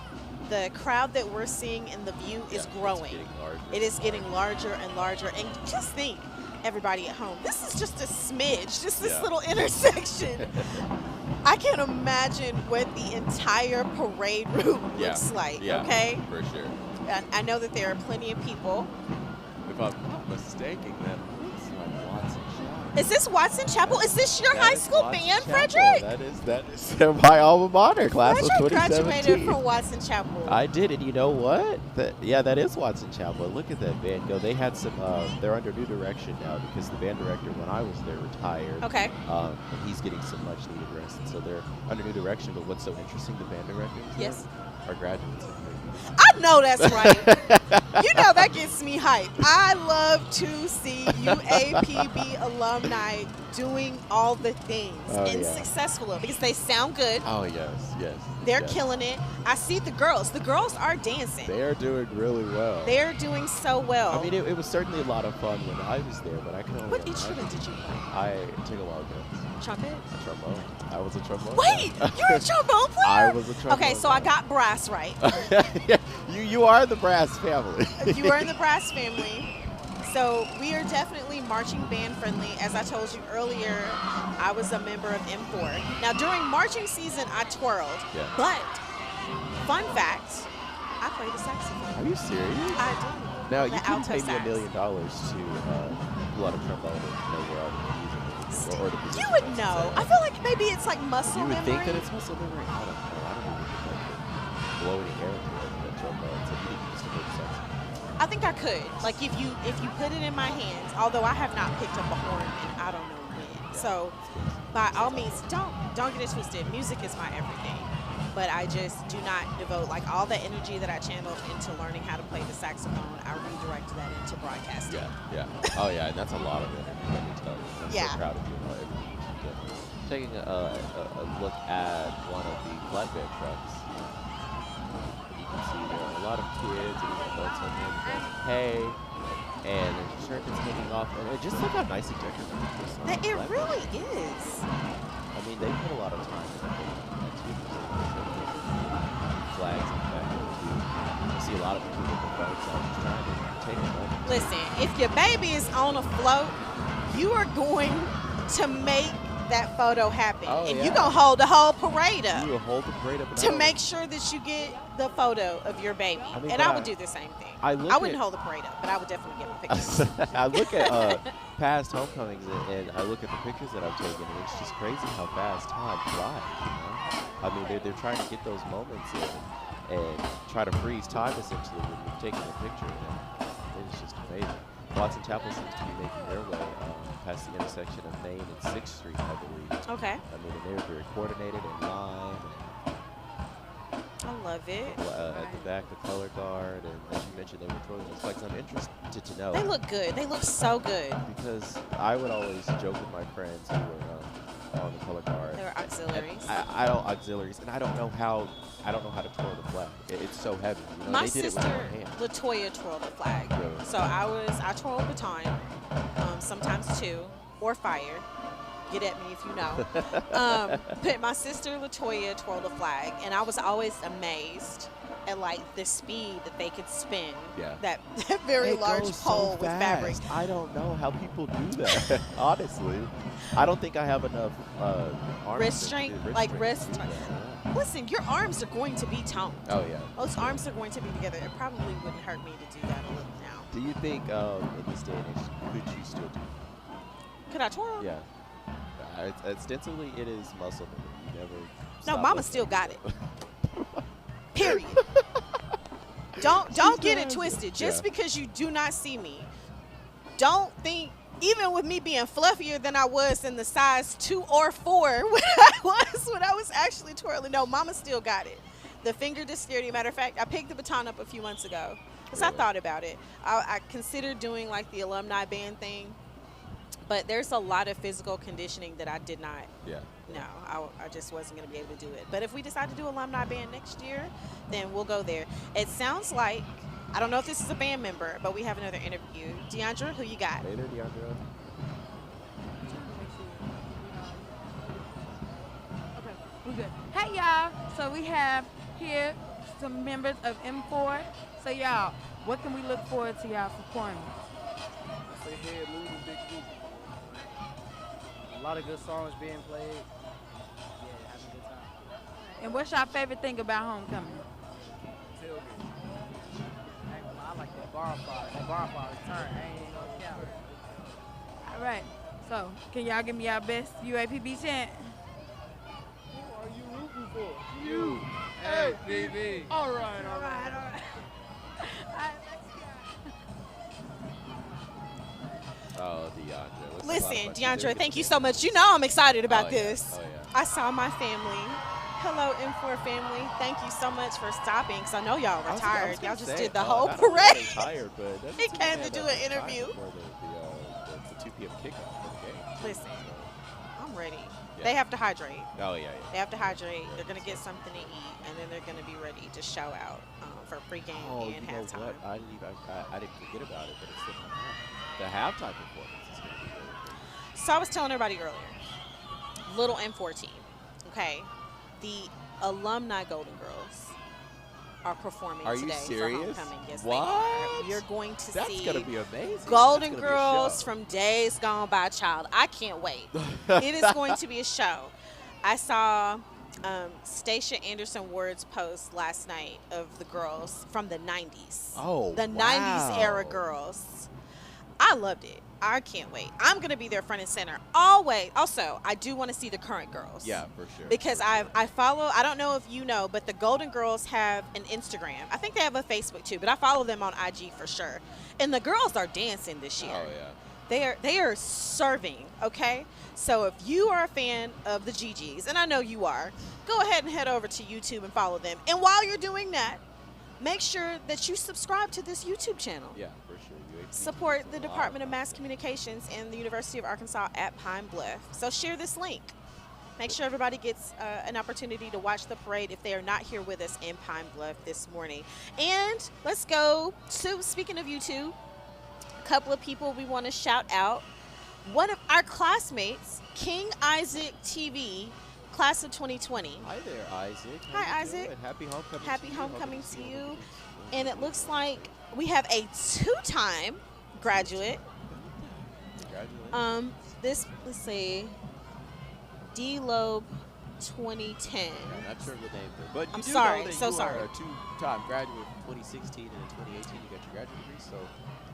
the crowd that we're seeing in the view is Yeah, growing. It's getting larger. It is getting larger and larger. And just think, everybody at home, this is just a smidge, just this Yeah. little intersection. I can't imagine what the entire parade route looks like, Yeah, okay? for sure. I know that there are plenty of people. If I'm not mistaken, that looks like Watson Shop. Is this Watson Chapel? Is this your That high is school Watson band, Chapel. Frederick? That is my alma mater, class of Frederick 2017. graduated from Watson Chapel. I did, and you know what? That is Watson Chapel. Look at that band go. They had some. They're under new direction now because the band director, when I was there, retired. Okay. And he's getting some much needed rest, and so they're under new direction. But what's so interesting? The band directors Yes. are graduates. I know that's right. You know that gets me hyped. I love to see UAPB alumni doing all the things and successful because they sound good. Oh yes. They're yes. killing it. I see the girls. The girls are dancing. They are doing really well. They're doing so well. I mean, it was certainly a lot of fun when I was there, but I can only. What instrument did you play? I took a lot of guns. Trumpet? A trombone. I was a trombone. Wait, you're a trombone player? I was a trombone. Okay, so I got brass right. You are the brass family. You are in the brass family. So we are definitely marching band friendly. As I told you earlier, I was a member of M4. Now during marching season, I twirled. Yeah. But fun fact, I play the saxophone. Are you serious? I do. Now The you couldn't alto pay me sax. $1 million to pull out a trombone and know where all the music is, or the position You would that's know. at. I feel like maybe it's like muscle You would memory. think that it's muscle memory. I don't know. I don't even think I could blow any air into that trombone. So you didn't used to play the saxophone. I think I could. Like if you put it in my hands, although I have not picked up a horn in I don't know when. So by all means, don't get it twisted. Music is my everything. But I just do not devote like all the energy that I channeled into learning how to play the saxophone. I redirect that into broadcasting. Yeah. Oh yeah, and that's a lot of energy. Let me tell you. I'm Yeah. so proud of you. Taking a look at one of the flatbed trucks. You can see there are a lot of kids and adults on there dressed hay, and the shirt is hanging off. And just look how nice and decorated this is. It really is. I mean, they put a lot of time into that too. Flags and back there too. You see a lot of people with their boats out just trying to take a moment. Listen, if your baby is on a float, you are going to make that photo happen. Oh, and yeah. you're going to hold the whole parade up You will hold the parade up and to out. make sure that you get the photo of your baby. I mean, and but I would do the same thing. I look I wouldn't at- hold the parade up, but I would definitely get my pictures. I look at past homecomings and I look at the pictures that I've taken, and it's just crazy how fast time flies. You know? I mean, they're trying to get those moments in and try to freeze time essentially when you're taking a picture. And it's just amazing. Watson Chapel seems to be making their way past the intersection of Main and 6th Street, I believe. Okay. I mean, and they're very coordinated in line. I love it. At the back, the color guard, and as you mentioned, they were throwing those flags. I'm interested to know. They look good. They look so good. Because I would always joke with my friends who were on the color guard. They were auxiliaries. I don't auxiliaries, and I don't know how to twirl the flag. It's so heavy. You know, My they did it with sister one hand. Latoya twirled the flag. Really? So I twirled baton, sometimes two, or fire. Get at me if you know. But my sister Latoya twirled a flag, and I was always amazed at like the speed that they could spin that very It large goes so pole with fabric. fast. I don't know how people do that. Honestly, I don't think I have enough arm Wrist strength, like wrist. to do that. Listen, your arms are going to be toned. Oh yeah. Those arms are going to be together. It probably wouldn't hurt me to do that a little now. Do you think in this day and age could you still do it? Could I twirl? Yeah. Ostensibly, it is muscle memory. You never. No, stop Mama lifting. still got it. Period. Don't get it twisted. Just because you do not see me, don't think. Even with me being fluffier than I was in the size 2 or 4 when I was actually twirling. No, Mama still got it. The finger dexterity. Matter of fact, I picked the baton up a few months ago because I thought about it. I considered doing like the alumni band thing, but there's a lot of physical conditioning that I did not. Yeah. No, I just wasn't going to be able to do it. But if we decide to do alumni band next year, then we'll go there. It sounds like, I don't know if this is a band member, but we have another interview. Deandra, who you got? Hey there, Deandra. Okay, we good. Hey y'all, so we have here some members of M4. So y'all, what can we look forward to y'all performing? Say head moving, big group. A lot of good songs being played. Yeah, having a good time. And what's your favorite thing about homecoming? Tailgate. I like that bonfire. That bonfire is turned. I ain't even gonna count. All right. So, can y'all give me y'all best UAPB chant? Who are you rooting for? You. Hey, BB. All right, all All right. right, all right. All right, let's go. Oh, DeAndre. Looks like a lot of Listen, fun. She's DeAndre, doing thank good you today. so much. You know I'm excited about Oh, yeah. this. Oh, yeah. I saw my family. Hello, M4 family. Thank you so much for stopping, because I know y'all I were was tired. gonna Y'all just say, did the whole not only are they parade. tired, but doesn't He seem came like to they do had an that much time interview. before the 2 p.m. kickoff for the game. Listen, I'm ready. Yeah. They have to hydrate. Oh, yeah, They yeah. have to hydrate. They're going to get something to eat, and then they're going to be ready to show out for pregame Oh, and you know halftime. what? I didn't forget about it, but it's the halftime performance is going to be really good. So I was telling everybody earlier, little M4 team, okay? The Alumni Golden Girls are performing Are you today serious? for homecoming. Yes, What? they are. You're going to That's see going to be amazing. Golden That's gonna be a Girls show. from days gone by, child. I can't wait. It is going to be a show. I saw Stacia Anderson Ward's post last night of the girls from the 90s. Oh, the wow. 90s era girls. I loved it. I can't wait. I'm going to be there front and center always. Also, I do want to see the current girls. Yeah, for sure. Because I follow, I don't know if you know, but the Golden Girls have an Instagram. I think they have a Facebook too, but I follow them on IG for sure. And the girls are dancing this year. Oh, yeah. They are serving, okay? So if you are a fan of the GGs, and I know you are, go ahead and head over to YouTube and follow them. And while you're doing that, make sure that you subscribe to this YouTube channel. Yeah, for sure. Support the Department of Mass Communications and the University of Arkansas at Pine Bluff. So share this link. Make sure everybody gets an opportunity to watch the parade if they are not here with us in Pine Bluff this morning. And let's go to, speaking of YouTube, a couple of people we want to shout out. One of our classmates, King Isaac TV, class of 2020. Hi there, Isaac. How Hi, you Isaac. doing? Happy homecoming. Happy to you. homecoming to you. And it looks like we have a two-time graduate. Congratulations. Let's see, D-Lobe 2010. I'm not sure what name, but I'm you do sorry, know that so you sorry. are a two-time graduate from 2016 and in 2018 you got your graduate degree. So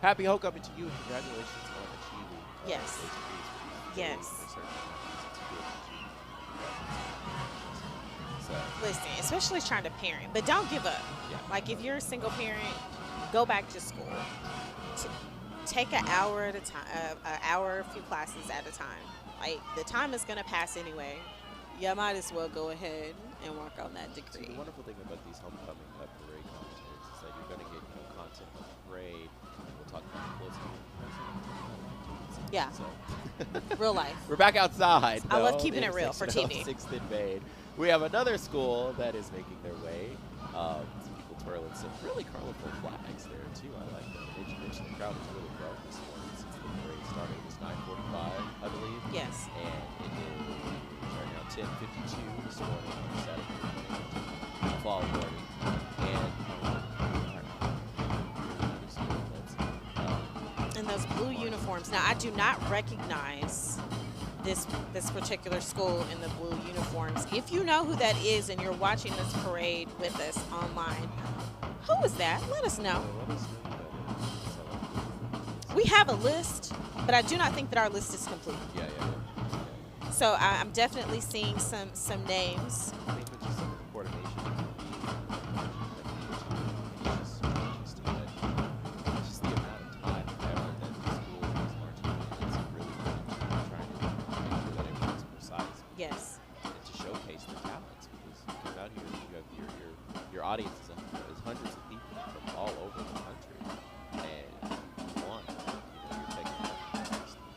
happy homecoming to you and congratulations on achieving. Yes. those degrees. Yes. They're certainly not easy to be able to achieve. So, Listen, especially trying to parent, but don't give up. Yeah. Like if you're a single parent, go back to school. Take an hour at a time, a few classes at a time. Like the time is gonna pass anyway. You might as well go ahead and work on that see, degree. the wonderful thing about these homecoming parade concerts is that you're going to get content from the parade. We'll talk about the closing. Yeah. So. Real life. We're back outside. I love though, keeping the it real for intersection of TV. 6th and Main. We have another school that is making their way. Some people twirling some really colorful flags there too. I like that. They mentioned the crowd was really well this morning since the parade started. It was 9:45, I believe. Yes. And it is right now 10:52 this morning on Saturday morning, fall morning. And those blue uniforms. Now, I do not recognize this particular school in the blue uniforms. If you know who that is and you're watching this parade with us online, who is that? Let us know. We have a list, but I do not think that our list is complete. Yeah. So I'm definitely seeing some names. I mean, but just some of the coordination. It's just the amount of time and effort that the school is marching in. It's really trying to make sure that everyone's precise. Yes. And to showcase their talents, because you come out here, you have your audience is hundreds of people from all over the country, and you're taking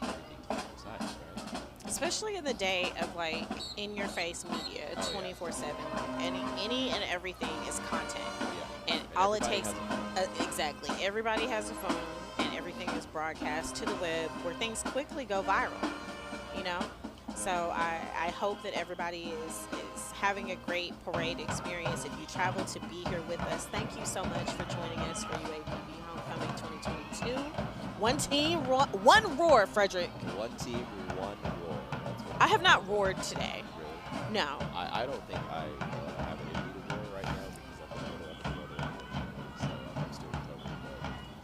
everything to be precise, right? Especially in the day of like in-your-face media, 24/7. Any and everything is content, and all it takes, exactly. Everybody has a phone, and everything is broadcast to the web, where things quickly go viral. You know, so I hope that everybody is having a great parade experience. If you travel to be here with us, thank you so much for joining us for UAPB Homecoming 2022. One team, one roar, Frederick. One team, one roar. That's what I have not roared today. Really? No. I don't think I have it in me to roar right now because I'm unfortunately, so I'm still recovering.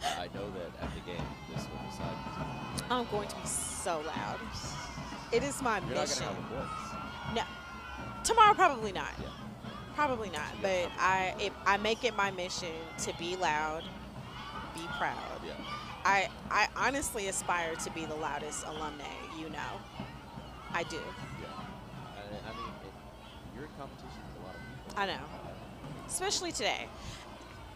But I know that at the game, this one decided. I'm going to be so loud. It is my You're mission. not gonna have a voice. No, tomorrow probably not. Yeah. Probably not. But I make it my mission to be loud, be proud. Yeah. I honestly aspire to be the loudest alumni. I do. Yeah. I mean, you're in competition with a lot of people. I know. Especially today.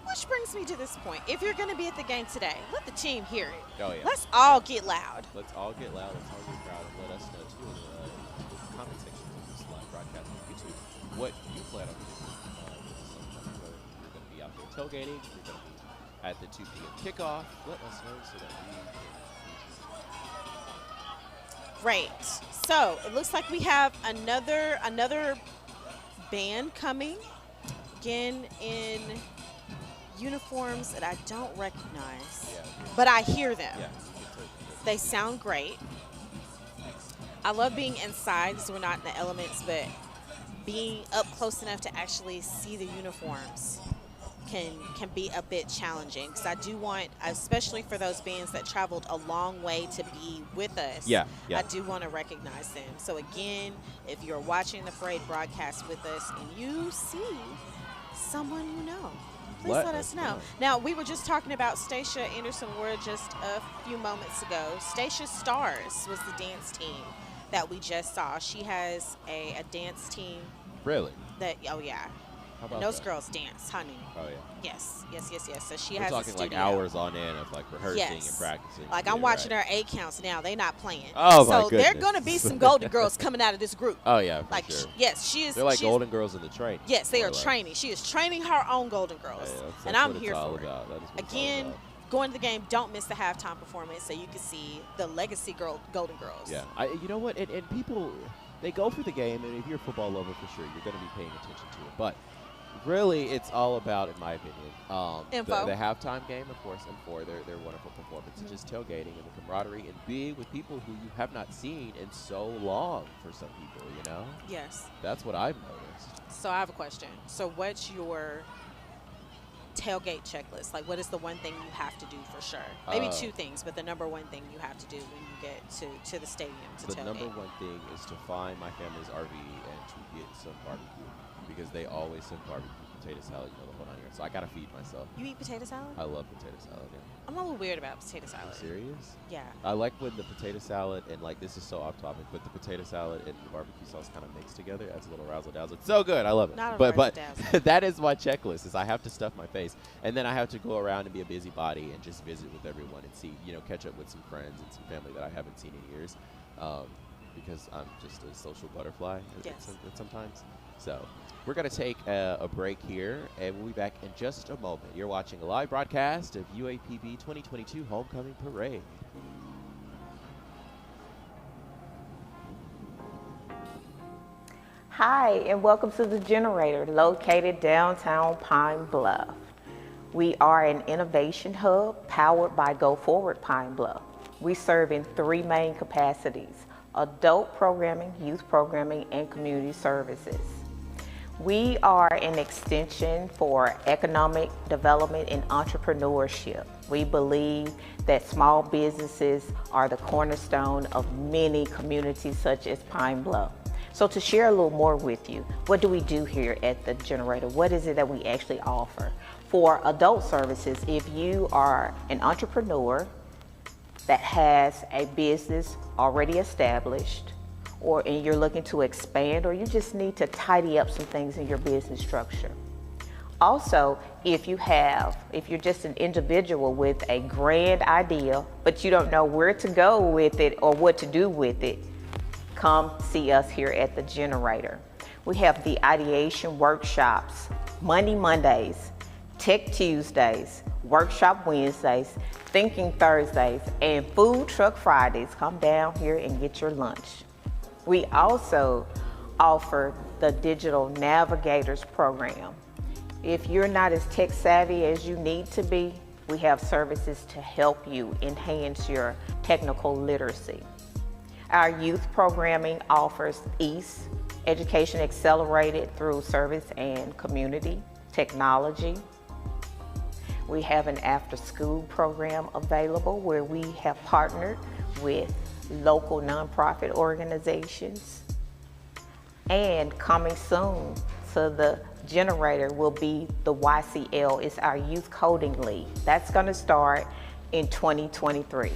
Which brings me to this point. If you're going to be at the game today, let the team hear it. Oh, yeah. Let's all get loud. Let's all get loud. Let's all get proud, and let us know too in the comment section of this live broadcast on YouTube what you plan on doing. Whether you're going to be out there tailgating, you're going to be at the 2 p.m. kickoff. Let us know so that we can. Great. So it looks like we have another band coming. Again in uniforms that I don't recognize, but I hear them. Yeah. They sound great. I love being inside so we're not in the elements, but being up close enough to actually see the uniforms can be a bit challenging, because I do want, especially for those bands that traveled a long way to be with us, I do want to recognize them. So again, if you're watching the parade broadcast with us and you see someone you know, please let us know. Now, we were just talking about Stacia Anderson Ward just a few moments ago. Stacia Stars was the dance team that we just saw. She has a dance team. Really? Oh, yeah. How about And those that? girls dance, honey. Oh, yeah. Yes. So she We're has a talking studio. like hours on end of like rehearsing Yes. and practicing. Like, I'm watching her 8 counts now. They not playing. Oh, my so there goodness. going to be some Golden Girls coming out of this group. Oh, yeah, for like, sure. Yes, she is. They're like she's- Golden Girls in the train. Yes, they more are or less. training. She is training her own Golden Girls. That's and I'm what here it's all for it. about. That is what it's all Again, about. going to the game, don't miss the halftime performance so you can see the legacy Golden Girls. Yeah, you know what? And people, they go for the game, and if you're a football lover, for sure, you're going to be paying attention to it. But really, it's all about, in my opinion, the halftime game, of course, and for their wonderful performance, and just tailgating and the camaraderie and being with people who you have not seen in so long for some people, you know? Yes. That's what I've noticed. So I have a question. So what's your tailgate checklist? Like, what is the one thing you have to do for sure? Maybe 2 things, but the number one thing you have to do when you get to the stadium to The tailgate. number one thing is to find my family's RV and to get some barbecue, because they always send barbecue potato salad, the whole 9 yards. So I gotta feed myself. You eat potato salad? I love potato salad. Yeah. I'm a little weird about potato salad. Are you serious? Yeah. I like when the potato salad and, like, this is so off topic, but the potato salad and the barbecue sauce kind of mix together. Adds a little razzle dazzle. It's so good. I love it. Not a but razzle-dazzle. that is my checklist. Is I have to stuff my face, and then I have to go around and be a busybody and just visit with everyone and see, catch up with some friends and some family that I haven't seen in years, because I'm just a social butterfly sometimes. So we're going to take a break here, and we'll be back in just a moment. You're watching a live broadcast of UAPB 2022 Homecoming Parade. Hi, and welcome to The Generator, located downtown Pine Bluff. We are an innovation hub powered by Go Forward Pine Bluff. We serve in 3 main capacities: adult programming, youth programming, and community services. We are an extension for economic development and entrepreneurship. We believe that small businesses are the cornerstone of many communities such as Pine Bluff. So to share a little more with you, what do we do here at The Generator? What is it that we actually offer? For adult services, if you are an entrepreneur that has a business already established, and you're looking to expand, or you just need to tidy up some things in your business structure. Also, if you're just an individual with a grand idea, but you don't know where to go with it or what to do with it, come see us here at The Generator. We have the ideation workshops, Mondays, Tech Tuesdays, Workshop Wednesdays, Thinking Thursdays, and Food Truck Fridays. Come down here and get your lunch. We also offer the Digital Navigators program. If you're not as tech savvy as you need to be, we have services to help you enhance your technical literacy. Our youth programming offers EAST, Education Accelerated through Service and Community Technology. We have an after-school program available where we have partnered with local nonprofit organizations. And coming soon to the generator will be the YCL. It's our Youth Coding League. That's going to start in 2023.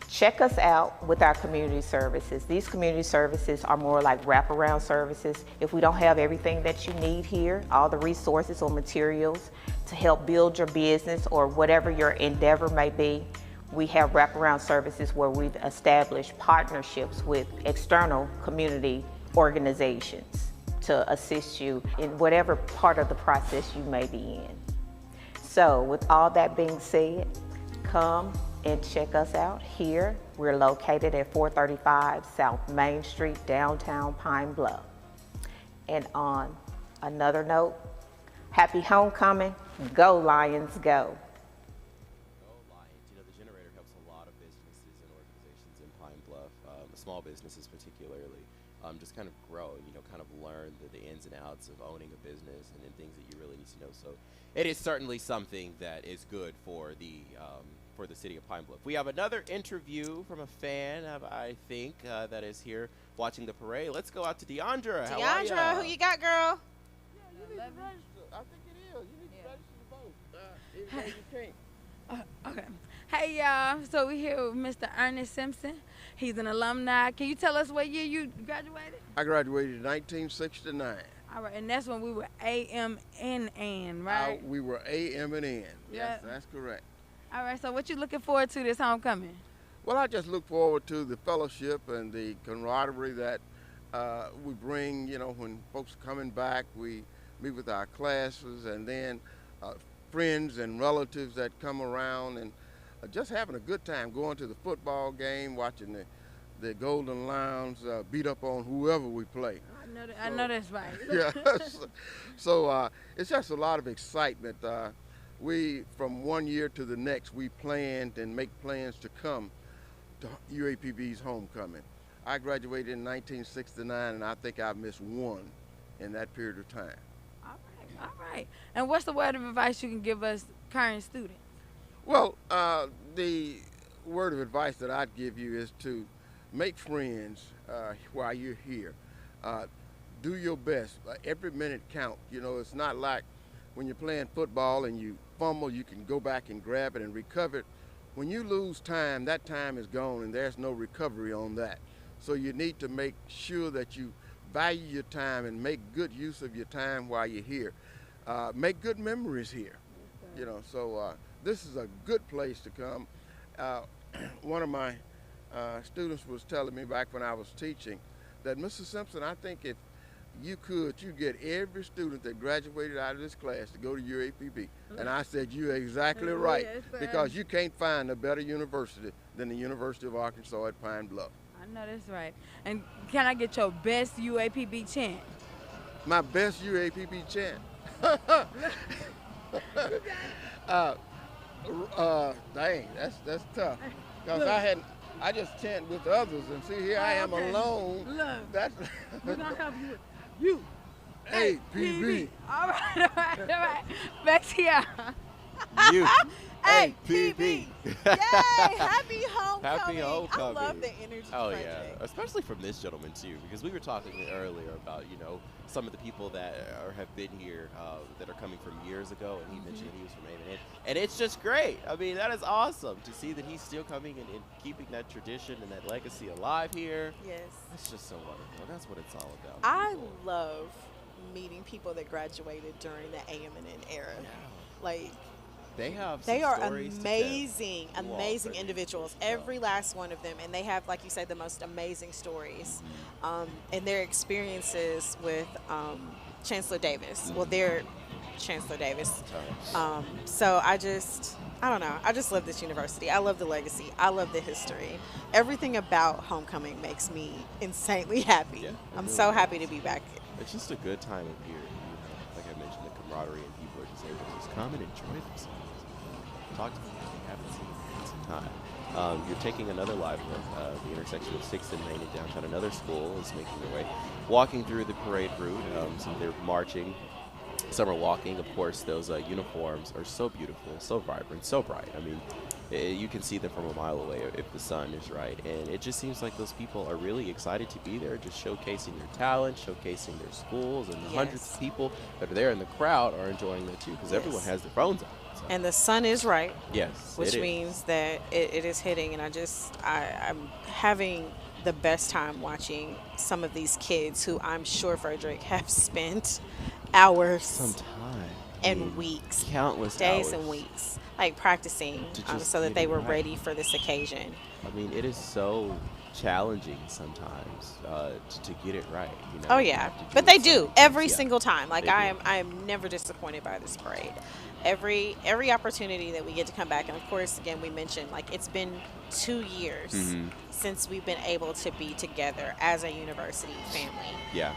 Check us out with our community services. These community services are more like wraparound services. If we don't have everything that you need here, all the resources or materials to help build your business or whatever your endeavor may be, we have wraparound services where we've established partnerships with external community organizations to assist you in whatever part of the process you may be in. So with all that being said, come and check us out here. We're located at 435 South Main Street, downtown Pine Bluff. And on another note, happy homecoming. Go Lions, go. Go Lions. You know, the generator helps a lot of businesses and organizations in Pine Bluff, small businesses particularly, just kind of grow, you know, kind of learn the ins and outs of owning a business and then things that you really need to know. So it is certainly something that is good for the city of Pine Bluff. We have another interview from a fan, I think, that is here watching the parade. Let's go out to Deandra. How are ya? Deandra, who you got, girl? You need to register. I think it is. You need to register to vote. You can't. Okay. Hey, y'all. So we're here with Mr. Ernest Simpson. He's an alumni. Can you tell us what year you graduated? I graduated in 1969. All right, and that's when we were AMNN, right? We were AM and N. Yes, Yep. that's correct. All right, so what you looking forward to this homecoming? Well, I just look forward to the fellowship and the camaraderie that we bring, you know, when folks are coming back. We meet with our classes and then friends and relatives that come around and just having a good time, going to the football game, watching the Golden Lions beat up on whoever we play. I know that's right. Yeah, so it's just a lot of excitement. We, from one year to the next, we planned and make plans to come to UAPB's homecoming. I graduated in 1969, and I think I've missed one in that period of time. All right. And what's the word of advice you can give us current students? Well, the word of advice that I'd give you is to make friends while you're here. Do your best. Every minute counts. You know, it's not like when you're playing football and you fumble, you can go back and grab it and recover it. When you lose time, that time is gone and there's no recovery on that. So you need to make sure that you value your time and make good use of your time while you're here. Make good memories here. Okay. You know, so this is a good place to come. One of my students was telling me back when I was teaching that, Mr. Simpson, I think if you get every student that graduated out of this class to go to UAPB. And I said, you're exactly right, because you can't find a better university than the University of Arkansas at Pine Bluff. I know that's right. And can I get your best UAPB chant? My best UAPB chant? Dang, that's tough. Because I just chant with others, and see, here I am alone. Look, that's we're going to help you with you. APB. All right. Back to y'all. You. APB. Yay! Happy homecoming. Happy homecoming. I love the energy. Oh, project. yeah. Especially from this gentleman, too, because we were talking earlier about, you know, some of the people that have been here that are coming from years ago, and he mentioned he was from A&M. And it's just great. I mean, that is awesome to see that he's still coming and keeping that tradition and that legacy alive here. Yes. It's just so wonderful. That's what it's all about. I love meeting people that graduated during the AM&N era. Yeah. Like, they are amazing individuals, every last one of them, and they have, like you said, the most amazing stories, and their experiences with Chancellor Davis. Well, they're Chancellor Davis. So I don't know. I just love this university. I love the legacy. I love the history. Everything about homecoming makes me insanely happy. Yeah, I'm really so happy to be back. It's just a good time of year. You know, like I mentioned, the camaraderie, and people are just able to just come and enjoy themselves. Talk to people they haven't seen in some time. You're taking another live look, the intersection of 6th and Main in downtown. Another school is making their way, walking through the parade route. So they're marching summer walking. Of course, those uniforms are so beautiful, so vibrant, so bright. I mean, you can see them from a mile away if the sun is right. And it just seems like those people are really excited to be there, just showcasing their talent, showcasing their schools, and the hundreds of people that are there in the crowd are enjoying that too, because everyone has their phones out. So. And the sun is right. Yes, which means that it is hitting, and I'm having the best time watching some of these kids who I'm sure, Frederick, have spent hours, some time, and weeks, countless days hours. And weeks, like practicing so that they were ready for this occasion. I mean, it is so challenging sometimes to get it right. You know? Oh yeah, but they do every single time. Like I am never disappointed by this parade. Every opportunity that we get to come back, and of course, again, we mentioned like it's been 2 years since we've been able to be together as a university family. Yeah.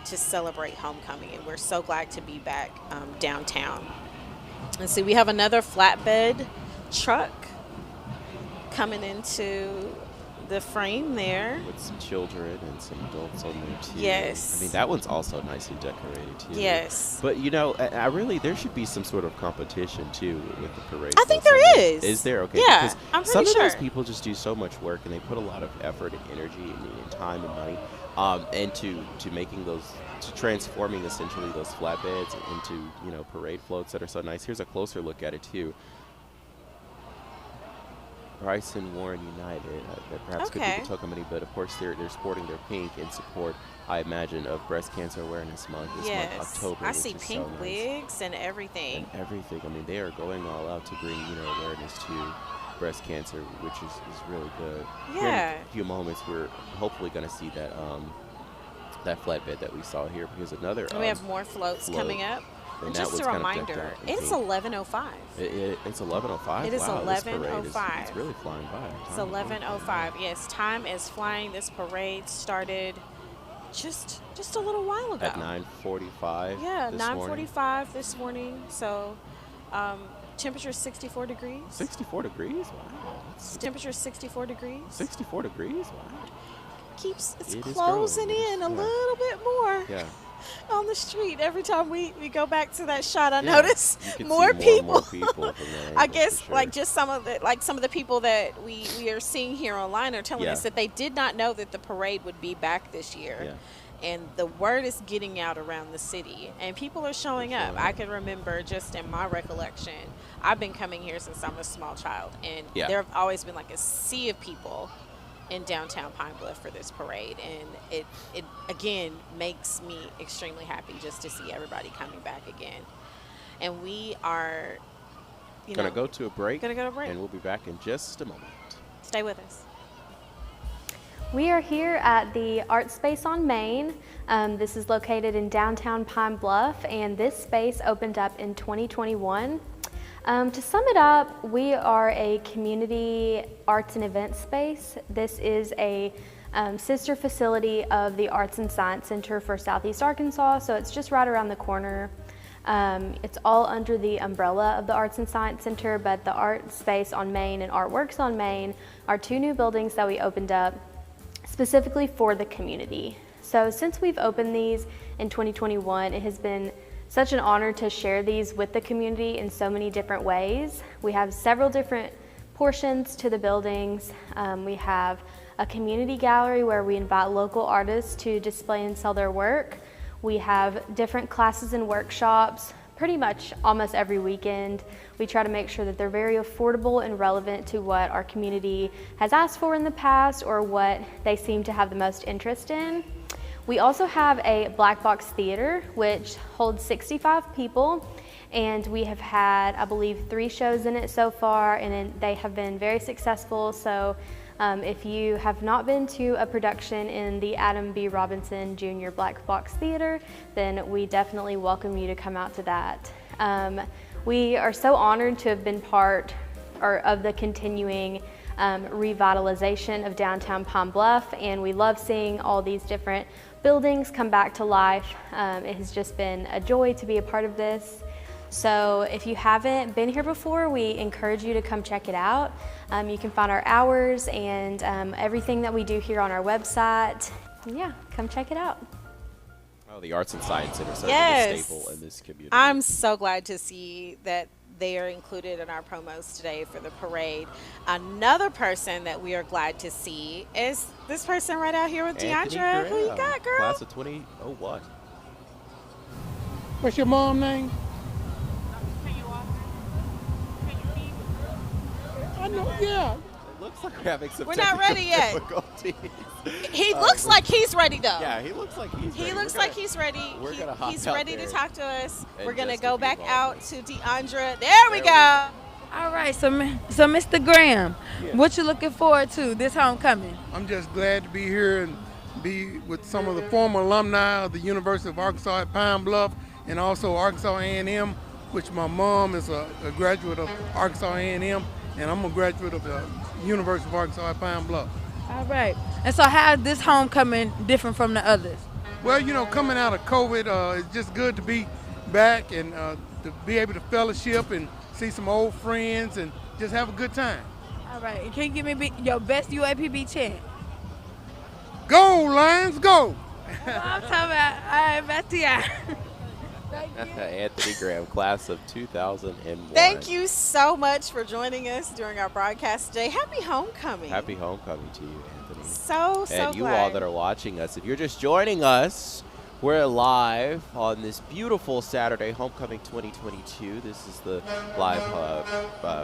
To celebrate homecoming, and we're so glad to be back downtown. And see, we have another flatbed truck coming into the frame there with some children and some adults on there too. Yes. I mean, that one's also nicely decorated too. Yes. But you know, I really, there should be some sort of competition too with the parade. I think there is. Is there? Okay. Yeah, because I'm pretty some sure. of those people just do so much work, and they put a lot of effort and energy and time and money into making those, to transforming essentially those flatbeds into, you know, parade floats that are so nice. Here's a closer look at it too. Bryson Warren United, that perhaps could be the token, but of course they're sporting their pink in support, I imagine, of Breast Cancer Awareness Month this month, October. I see pink so nice. wigs and everything. And everything. I mean, they are going all out to bring, you know, awareness to breast cancer, which is really good. Yeah. Here in a few moments, we're hopefully going to see that that flatbed that we saw here, because another. We have more floats coming up. And just a reminder, it's 11:05. It's 11:05. It is wow, 11:05. It's really flying by. It's 11:05. Yes, time is flying. This parade started just a little while ago. At 9:45. Yeah, 9:45 this morning. So, temperature 64 degrees. 64 degrees. Wow. Temperature 64 degrees. 64 degrees. Wow. It's closing in a little bit more. Yeah. On the street, every time we go back to that shot, I notice more people. From that I guess like just some of the people that we are seeing here online are telling us that they did not know that the parade would be back this year. Yeah. And the word is getting out around the city, and people are showing up. I can remember, just in my recollection, I've been coming here since I'm a small child, and there have always been like a sea of people in downtown Pine Bluff for this parade, and it again makes me extremely happy just to see everybody coming back again. And we are gonna go to a break, and we'll be back in just a moment. Stay with us. We are here at the Art Space on Main. This is located in downtown Pine Bluff, and this space opened up in 2021. To sum it up, we are a community arts and event space. This is a sister facility of the Arts and Science Center for Southeast Arkansas, so it's just right around the corner. It's all under the umbrella of the Arts and Science Center, but the Art Space on Main and Artworks on Main are two new buildings that we opened up specifically for the community. So since we've opened these in 2021, it has been such an honor to share these with the community in so many different ways. We have several different portions to the buildings. We have a community gallery where we invite local artists to display and sell their work. We have different classes and workshops pretty much almost every weekend. We try to make sure that they're very affordable and relevant to what our community has asked for in the past or what they seem to have the most interest in. We also have a black box theater, which holds 65 people, and we have had, I believe, 3 shows in it so far, and they have been very successful. So if you have not been to a production in the Adam B. Robinson Jr. Black Box Theater, then we definitely welcome you to come out to that. We are so honored to have been part of the continuing revitalization of downtown Pine Bluff, and we love seeing all these different buildings come back to life. It has just been a joy to be a part of this. So if you haven't been here before, we encourage you to come check it out. You can find our hours and everything that we do here on our website. Yeah, come check it out. Oh, the Arts and Science Center serving a Yes. staple in this community. I'm so glad to see that they are included in our promos today for the parade. Another person that we are glad to see is this person right out here with Anthony Deandra. Who you Graham, got, girl? Class of 2001. What's your mom name? I know, yeah. It looks like we're having some We're not ready yet. difficulties. He looks like he's ready though. Yeah, he looks like he's ready. He looks like he's ready. We're gonna hop He's out ready to there talk to us. in We're gonna just a go few back out moments. to Deandra. There we go. All right, so Mr. Graham, what you looking forward to this homecoming? I'm just glad to be here and be with some of the former alumni of the University of Arkansas at Pine Bluff and also Arkansas A&M, which my mom is a graduate of Arkansas A&M, and I'm a graduate of the University of Arkansas at Pine Bluff. All right. And so how is this homecoming different from the others? Well, you know, coming out of COVID, it's just good to be back and to be able to fellowship and see some old friends and just have a good time. All right. And can you give me your best UAPB chant? Go, Lions, go! I'm talking about, all right, back to y'all. Anthony Graham, class of 2001. Thank you so much for joining us during our broadcast today. Happy homecoming. Happy homecoming to you, Anthony. So And you glad. all that are watching us, if you're just joining us, we're live on this beautiful Saturday, Homecoming 2022. This is the live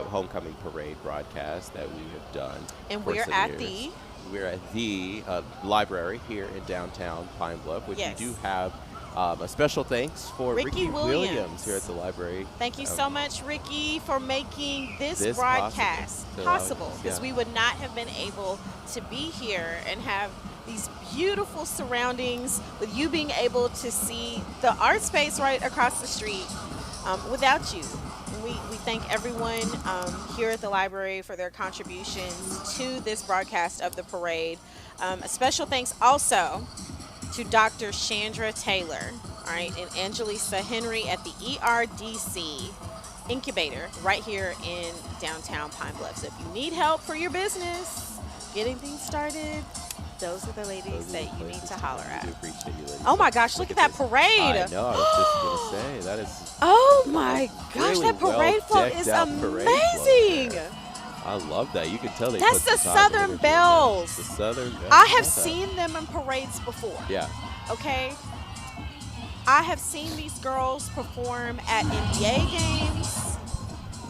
homecoming parade broadcast that we have done. And for we're some at years. We're at the library here in downtown Pine Bluff, which Yes. we do have a special thanks for Ricky Williams here at the library. Thank you so much, Ricky, for making this This broadcast possible, because yeah. we would not have been able to be here and have these beautiful surroundings with you being able to see the art space right across the street without you. And we thank everyone here at the library for their contributions to this broadcast of the parade. A special thanks also to Dr. Chandra Taylor, all right, and Angelisa Henry at the ERDC incubator right here in downtown Pine Bluff. So if you need help for your business, getting things started, those are the ladies that you need to holler at. We appreciate you, ladies. Oh my gosh, look at that parade. I know, I was just going to say, that is Oh my gosh, really that parade float is well-decked out parade amazing. float. I love that. You can tell they That's put the some time and Southern energy in Bells. that. The Southern Bells. I have Okay. seen them in parades before. Yeah. Okay? I have seen these girls perform at NBA games.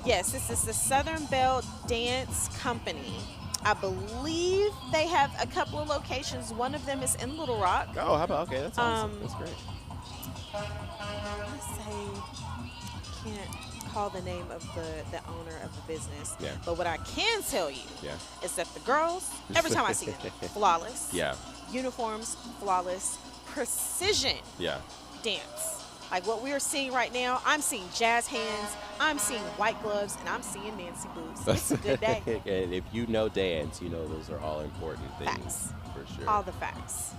Yes, this is the Southern Belle Dance Company. I believe they have a couple of locations. One of them is in Little Rock. Oh, how about, okay, that's awesome. That's great. Let's say, can't call the name of the owner of the business. Yeah. But what I can tell you Yeah. is that the girls, every time I see them, flawless. Yeah. Uniforms, flawless. Precision Yeah. dance. Like what we are seeing right now, I'm seeing jazz hands, I'm seeing white gloves, and I'm seeing Nancy boots. It's a good day. And if you know dance, you know those are all important things. Facts. For sure. All the facts.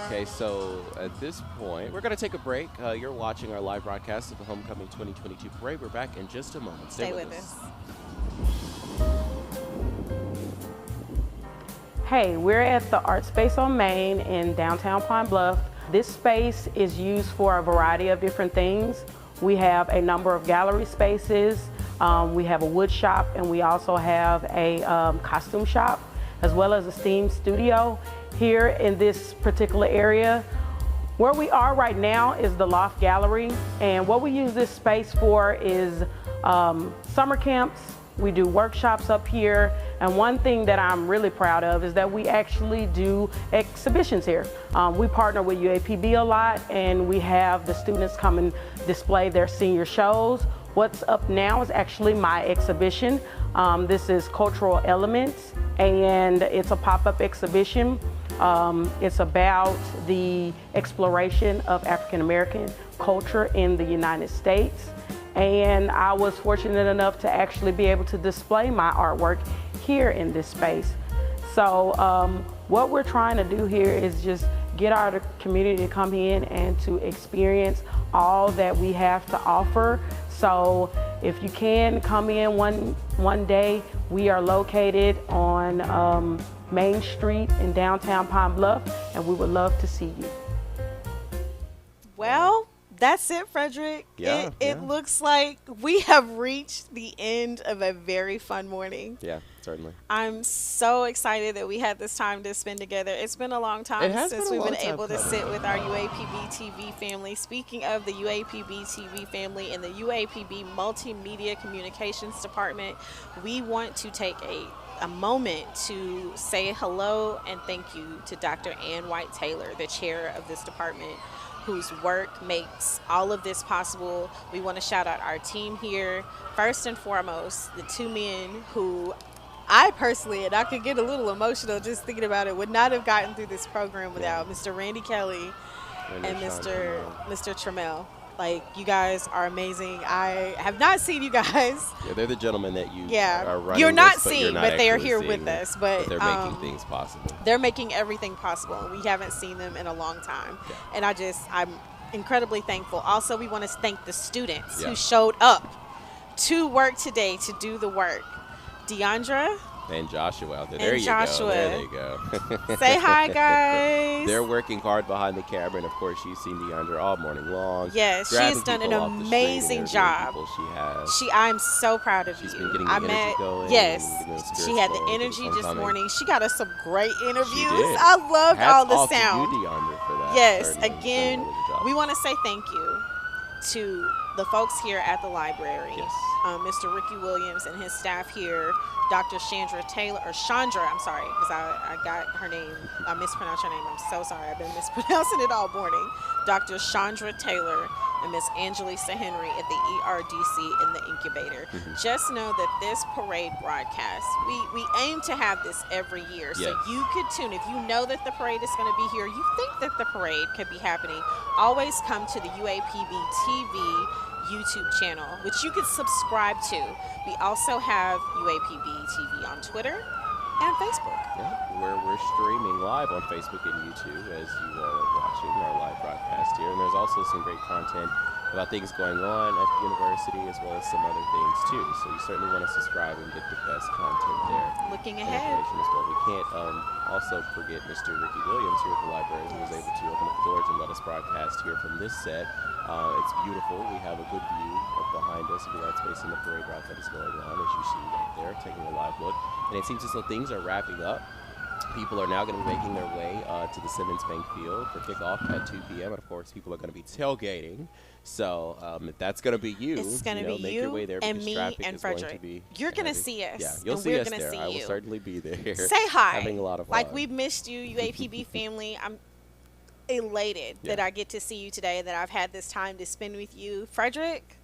Okay, so at this point, we're going to take a break. You're watching our live broadcast of the Homecoming 2022 Parade. We're back in just a moment. Stay with us. Hey, we're at the Art Space on Main in downtown Pine Bluff. This space is used for a variety of different things. We have a number of gallery spaces, we have a wood shop, and we also have a costume shop, as well as a STEAM studio here in this particular area. Where we are right now is the Loft Gallery, and what we use this space for is summer camps. We do workshops up here, and one thing that I'm really proud of is that we actually do exhibitions here. We partner with UAPB a lot, and we have the students come and display their senior shows. What's up now is actually my exhibition. This is Cultural Elements, and it's a pop-up exhibition. It's about the exploration of African American culture in the United States. And I was fortunate enough to actually be able to display my artwork here in this space. So what we're trying to do here is just get our community to come in and to experience all that we have to offer. So if you can come in one day, we are located on Main Street in downtown Pine Bluff, and we would love to see you. That's it, Frederick. Yeah, It looks like we have reached the end of a very fun morning. Yeah, certainly. I'm so excited that we had this time to spend together. It's been a long time It has since been a we've been long time able to coming. sit with our UAPB TV family. Speaking of the UAPB TV family and the UAPB Multimedia Communications Department, we want to take a moment to say hello and thank you to Dr. Ann White Taylor, the chair of this department, whose work makes all of this possible. We want to shout out our team here. First and foremost, the two men who I personally, and I could get a little emotional just thinking about it, would not have gotten through this program without Mr. Randy Kelly and Mr. Trammell. Like, you guys are amazing. I have not seen you guys. Yeah, they're the gentlemen that you are running you're not this, but seeing, you're not but they are actually here seeing with them. us. But they're making things possible. They're making everything possible, and we haven't seen them in a long time. And I'm incredibly thankful. Also, we want to thank the students who showed up to work today to do the work. Deandra. And Joshua out there. And There you Joshua. go. There they go. Say hi, guys. They're working hard behind the camera, and of course, you've seen Deandra all morning long. Yes, she has done an amazing job. I'm so proud of you. She's been getting the energy going. Yes, and getting the she had the spirits going, energy getting this coming. morning. She got us some great interviews. She did. I loved Hats all the off sound. To you, Deandra, for that. Yes, Certainly. You've done a again, really good job. we want to say thank you to the folks here at the library. Yes. Mr. Ricky Williams and his staff here, Dr. Chandra Taylor, or Chandra, I'm sorry, because I got her name, I mispronounced her name, I'm so sorry, I've been mispronouncing it all morning. Dr. Chandra Taylor and Miss Angelisa Henry at the ERDC in the incubator. Just know that this parade broadcast, we aim to have this every year. So you could tune, if you know that the parade is going to be here, you think that the parade could be happening, always come to the UAPB TV YouTube channel, which you could subscribe to. We also have UAPB TV on Twitter and Facebook. Yeah, where we're streaming live on Facebook and YouTube as you all are watching our live broadcast here. And there's also some great content about things going on at the university as well as some other things too. So you certainly want to subscribe and get the best content there. Looking and ahead. information as well. We can't also forget Mr. Ricky Williams here at the library, who was able to open up the doors and let us broadcast here from this set. It's beautiful. We have a good view of behind us of the art space and the parade route that is going on, as you see right there, taking a live look. And it seems as though things are wrapping up. People are now going to be making their way to the Simmons Bank Field for kickoff at 2 p.m. And, of course, people are going to be tailgating. So if that's going to be you, it's going to be make you your way there and because me traffic and is going to Frederick. be You're going to heavy. see us. Yeah, you'll and see we're us gonna there. see I will you. certainly be there. Say hi. Having a lot of fun. Like, we've missed you, UAPB family. I'm elated that I get to see you today, that I've had this time to spend with you. Frederick?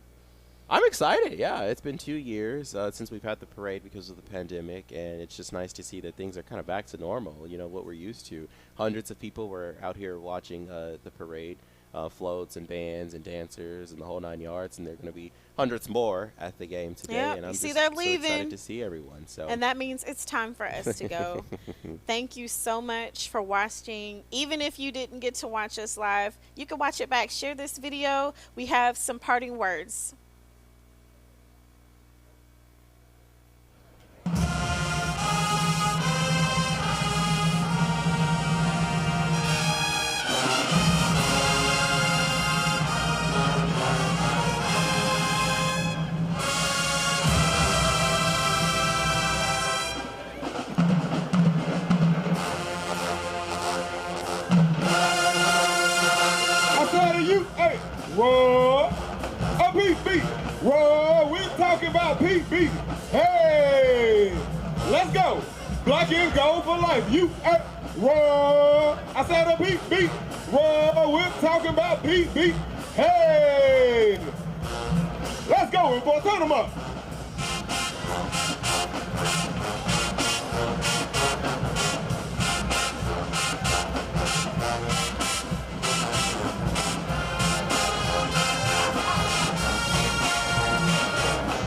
I'm excited. Yeah, it's been 2 years since we've had the parade because of the pandemic, and it's just nice to see that things are kind of back to normal, you know, what we're used to. Hundreds of people were out here watching the parade, floats and bands and dancers and the whole 9 yards, and there are going to be hundreds more at the game today. Yeah, and I'm you see just they're so leaving. excited to see everyone. So. And that means it's time for us to go. Thank you so much for watching. Even if you didn't get to watch us live, you can watch it back. Share this video. We have some parting words. I said to you, hey, roar, a PB, roar, we're talking about PB. Hey, let's go. Black is gold for life. You, hey, roar. I said a PB, roar, we're talking about PB. Hey, let's go, boy, turn them up.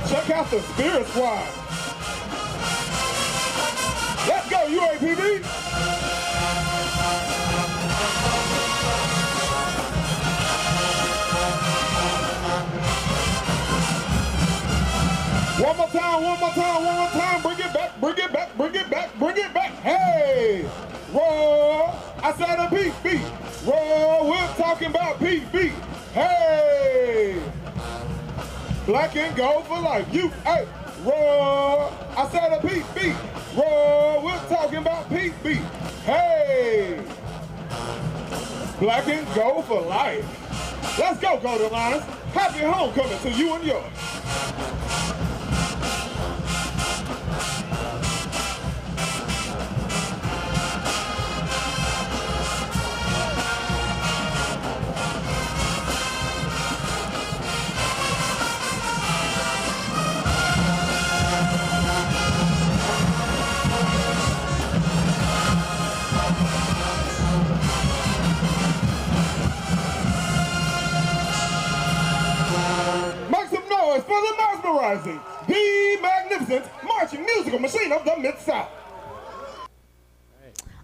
Check out the Spirit Squad. Let's go, UAPB. One more time, one more time, one more time. Bring it back, bring it back, bring it back, bring it back. Hey, roar. I said a PB. Roar, we're talking about PB. Hey. Black and gold for life. You, hey, roar. I said a beat, beat. Roar, we're talking about Pete beat. Hey. Black and gold for life. Let's go, Golden Lions. Happy homecoming to you and yours. Make some noise for the mesmerizing, the magnificent marching musical machine of the Mid-South.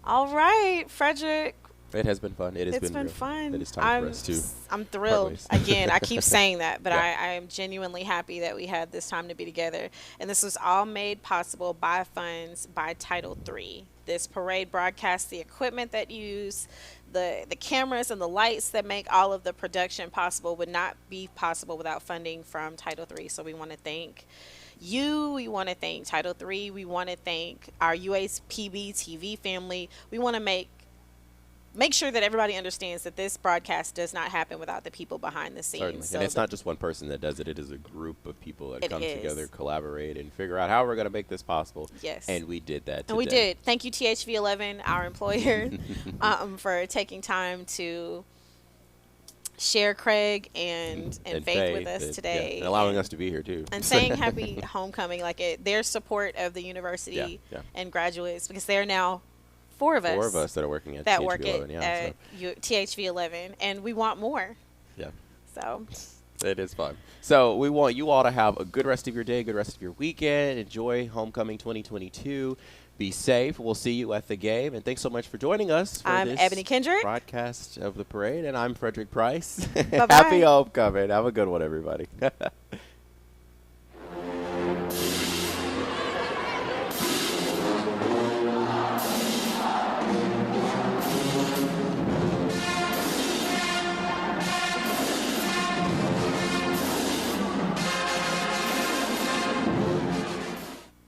All right, Frederick. It has been fun. It's been real. fun. It is time for us to I'm thrilled. ways. Again, I keep saying that, but Yeah. I am genuinely happy that we had this time to be together. And this was all made possible by funds by Title III. This parade broadcasts the equipment that use, the cameras and the lights that make all of the production possible would not be possible without funding from Title III. So we want to thank you. We want to thank Title III. We want to thank our UAPB TV family. We want to make sure that everybody understands that this broadcast does not happen without the people behind the scenes. Certainly. So And it's not just one person that does it. It is a group of people that It come is. together, collaborate, and figure out how we're going to make this possible. Yes. And we did that And we today. did. Thank you, THV11, our employer, for taking time to share Craig and Faith with us today. and allowing us to be here, too. And saying happy homecoming, their support of the university Yeah. and graduates, because they're now four of us that are working at that THV11. work at, Yeah, THV11, and we want more. yeah. So It is fun. So we want you all to have a good rest of your day, good rest of your weekend. Enjoy Homecoming 2022. Be safe. We'll see you at the game. And thanks so much for joining us for I'm this Ebony Kendrick. broadcast of the parade. And I'm Frederick Price. Bye-bye. Happy homecoming. Have a good one, everybody.